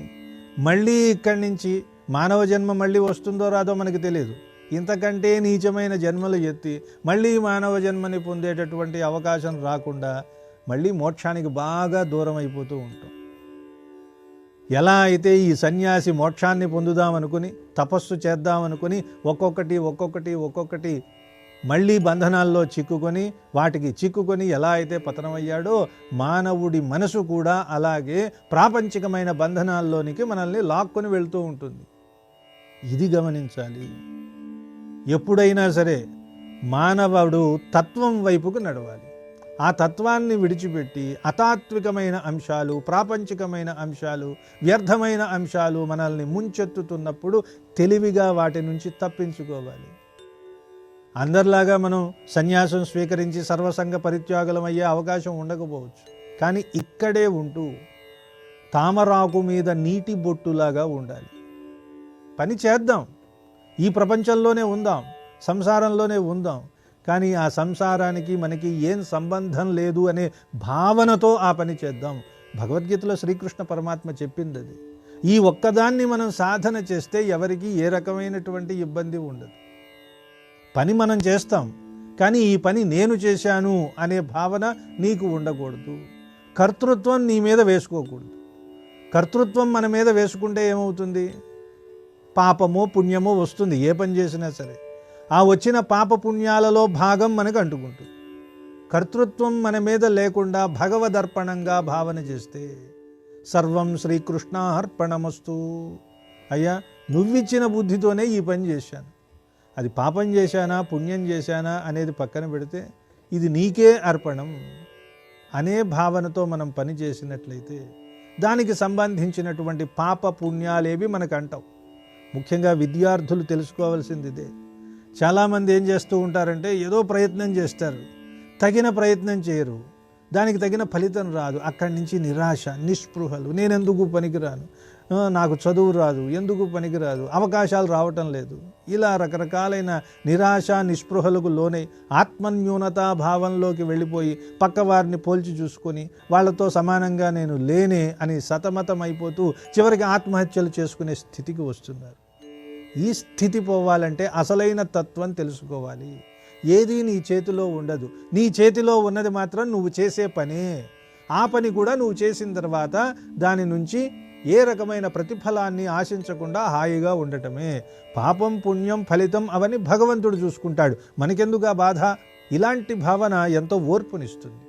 మళ్ళీ ఇక్కడి నుంచి మానవ జన్మ మళ్ళీ వస్తుందో రాదో మనకి తెలియదు. ఇంతకంటే నీచమైన జన్మలు ఎత్తి మళ్ళీ మానవ జన్మని పొందేటటువంటి అవకాశం రాకుండా మళ్ళీ మోక్షానికి బాగా దూరం అయిపోతూ ఉంటాం. ఎలా అయితే ఈ సన్యాసి మోక్షాన్ని పొందుదామనుకుని తపస్సు చేద్దామనుకుని ఒక్కొక్కటి మళ్ళీ బంధనాల్లో చిక్కుకొని ఎలా అయితే పతనమయ్యాడో మానవుడి మనసు కూడా అలాగే ప్రాపంచికమైన బంధనాల్లోనికి మనల్ని లాక్కొని వెళ్తూ ఉంటుంది. ఇది గమనించాలి. ఎప్పుడైనా సరే మానవుడు తత్వం వైపుకు నడవాలి. ఆ తత్వాన్ని విడిచిపెట్టి అతాత్వికమైన అంశాలు, ప్రాపంచికమైన అంశాలు, వ్యర్థమైన అంశాలు మనల్ని ముంచెత్తుతున్నప్పుడు తెలివిగా వాటి నుంచి తప్పించుకోవాలి. అందరిలాగా మనం సన్యాసం స్వీకరించి సర్వసంగ పరిత్యాగులం అయ్యే అవకాశం ఉండకపోవచ్చు. కానీ ఇక్కడే ఉంటూ తామరాకు మీద నీటి బొట్టులాగా ఉండాలి. పని చేద్దాం, ఈ ప్రపంచంలోనే ఉందాం, సంసారంలోనే ఉందాం. కానీ ఆ సంసారానికి మనకి ఏం సంబంధం లేదు అనే భావనతో ఆ పని చేద్దాం. భగవద్గీతలో శ్రీకృష్ణ పరమాత్మ చెప్పింది అది. ఈ ఒక్కదాన్ని మనం సాధన చేస్తే ఎవరికి ఏ రకమైనటువంటి ఇబ్బంది ఉండదు. పని మనం చేస్తాం, కానీ ఈ పని నేను చేశాను అనే భావన నీకు ఉండకూడదు. కర్తృత్వం నీ మీద వేసుకోకూడదు. కర్తృత్వం మన మీద వేసుకుంటే ఏమవుతుంది, పాపమో పుణ్యమో వస్తుంది. ఏ పని చేసినా సరే ఆ వచ్చిన పాప పుణ్యాలలో భాగం మనకు అంటుకుంటుంది. కర్తృత్వం మన మీద లేకుండా భగవదర్పణంగా భావన చేస్తే సర్వం శ్రీకృష్ణార్పణమస్తు. అయ్యా, నువ్విచ్చిన బుద్ధితోనే ఈ పని చేశాను, అది పాపం చేశానా పుణ్యం చేశానా అనేది పక్కన పెడితే ఇది నీకే అర్పణం అనే భావనతో మనం పని చేసినట్లయితే దానికి సంబంధించినటువంటి పాప పుణ్యాలేవి మనకు అంటావు. ముఖ్యంగా విద్యార్థులు తెలుసుకోవాల్సింది ఇదే. చాలామంది ఏం చేస్తూ ఉంటారంటే ఏదో ప్రయత్నం చేస్తారు, తగిన ప్రయత్నం చేయరు, దానికి తగిన ఫలితం రాదు. అక్కడి నుంచి నిరాశ, నిస్పృహలు, నేనెందుకు పనికిరాను, నాకు చదువు రాదు, ఎందుకు పనికిరాదు, అవకాశాలు రావటం లేదు, ఇలా రకరకాలైన నిరాశ నిస్పృహలకు లోనై ఆత్మన్యూనతా భావంలోకి వెళ్ళిపోయి పక్కవారిని పోల్చి చూసుకొని వాళ్ళతో సమానంగా నేను లేనే అని సతమతం అయిపోతూ చివరికి ఆత్మహత్యలు చేసుకునే స్థితికి వస్తున్నారు. ఈ స్థితి పోవాలంటే అసలైన తత్వం తెలుసుకోవాలి. ఏది నీ చేతిలో ఉండదు, నీ చేతిలో ఉన్నది మాత్రం నువ్వు చేసే పనే. ఆ పని కూడా నువ్వు చేసిన తర్వాత దాని నుంచి ఏ రకమైన ప్రతిఫలాన్ని ఆశించకుండా హాయిగా ఉండటమే. పాపం పుణ్యం ఫలితం అవన్నీ భగవంతుడు చూసుకుంటాడు, మనకెందుకు ఆ బాధ? ఇలాంటి భావన ఎంతో ఓర్పునిస్తుంది.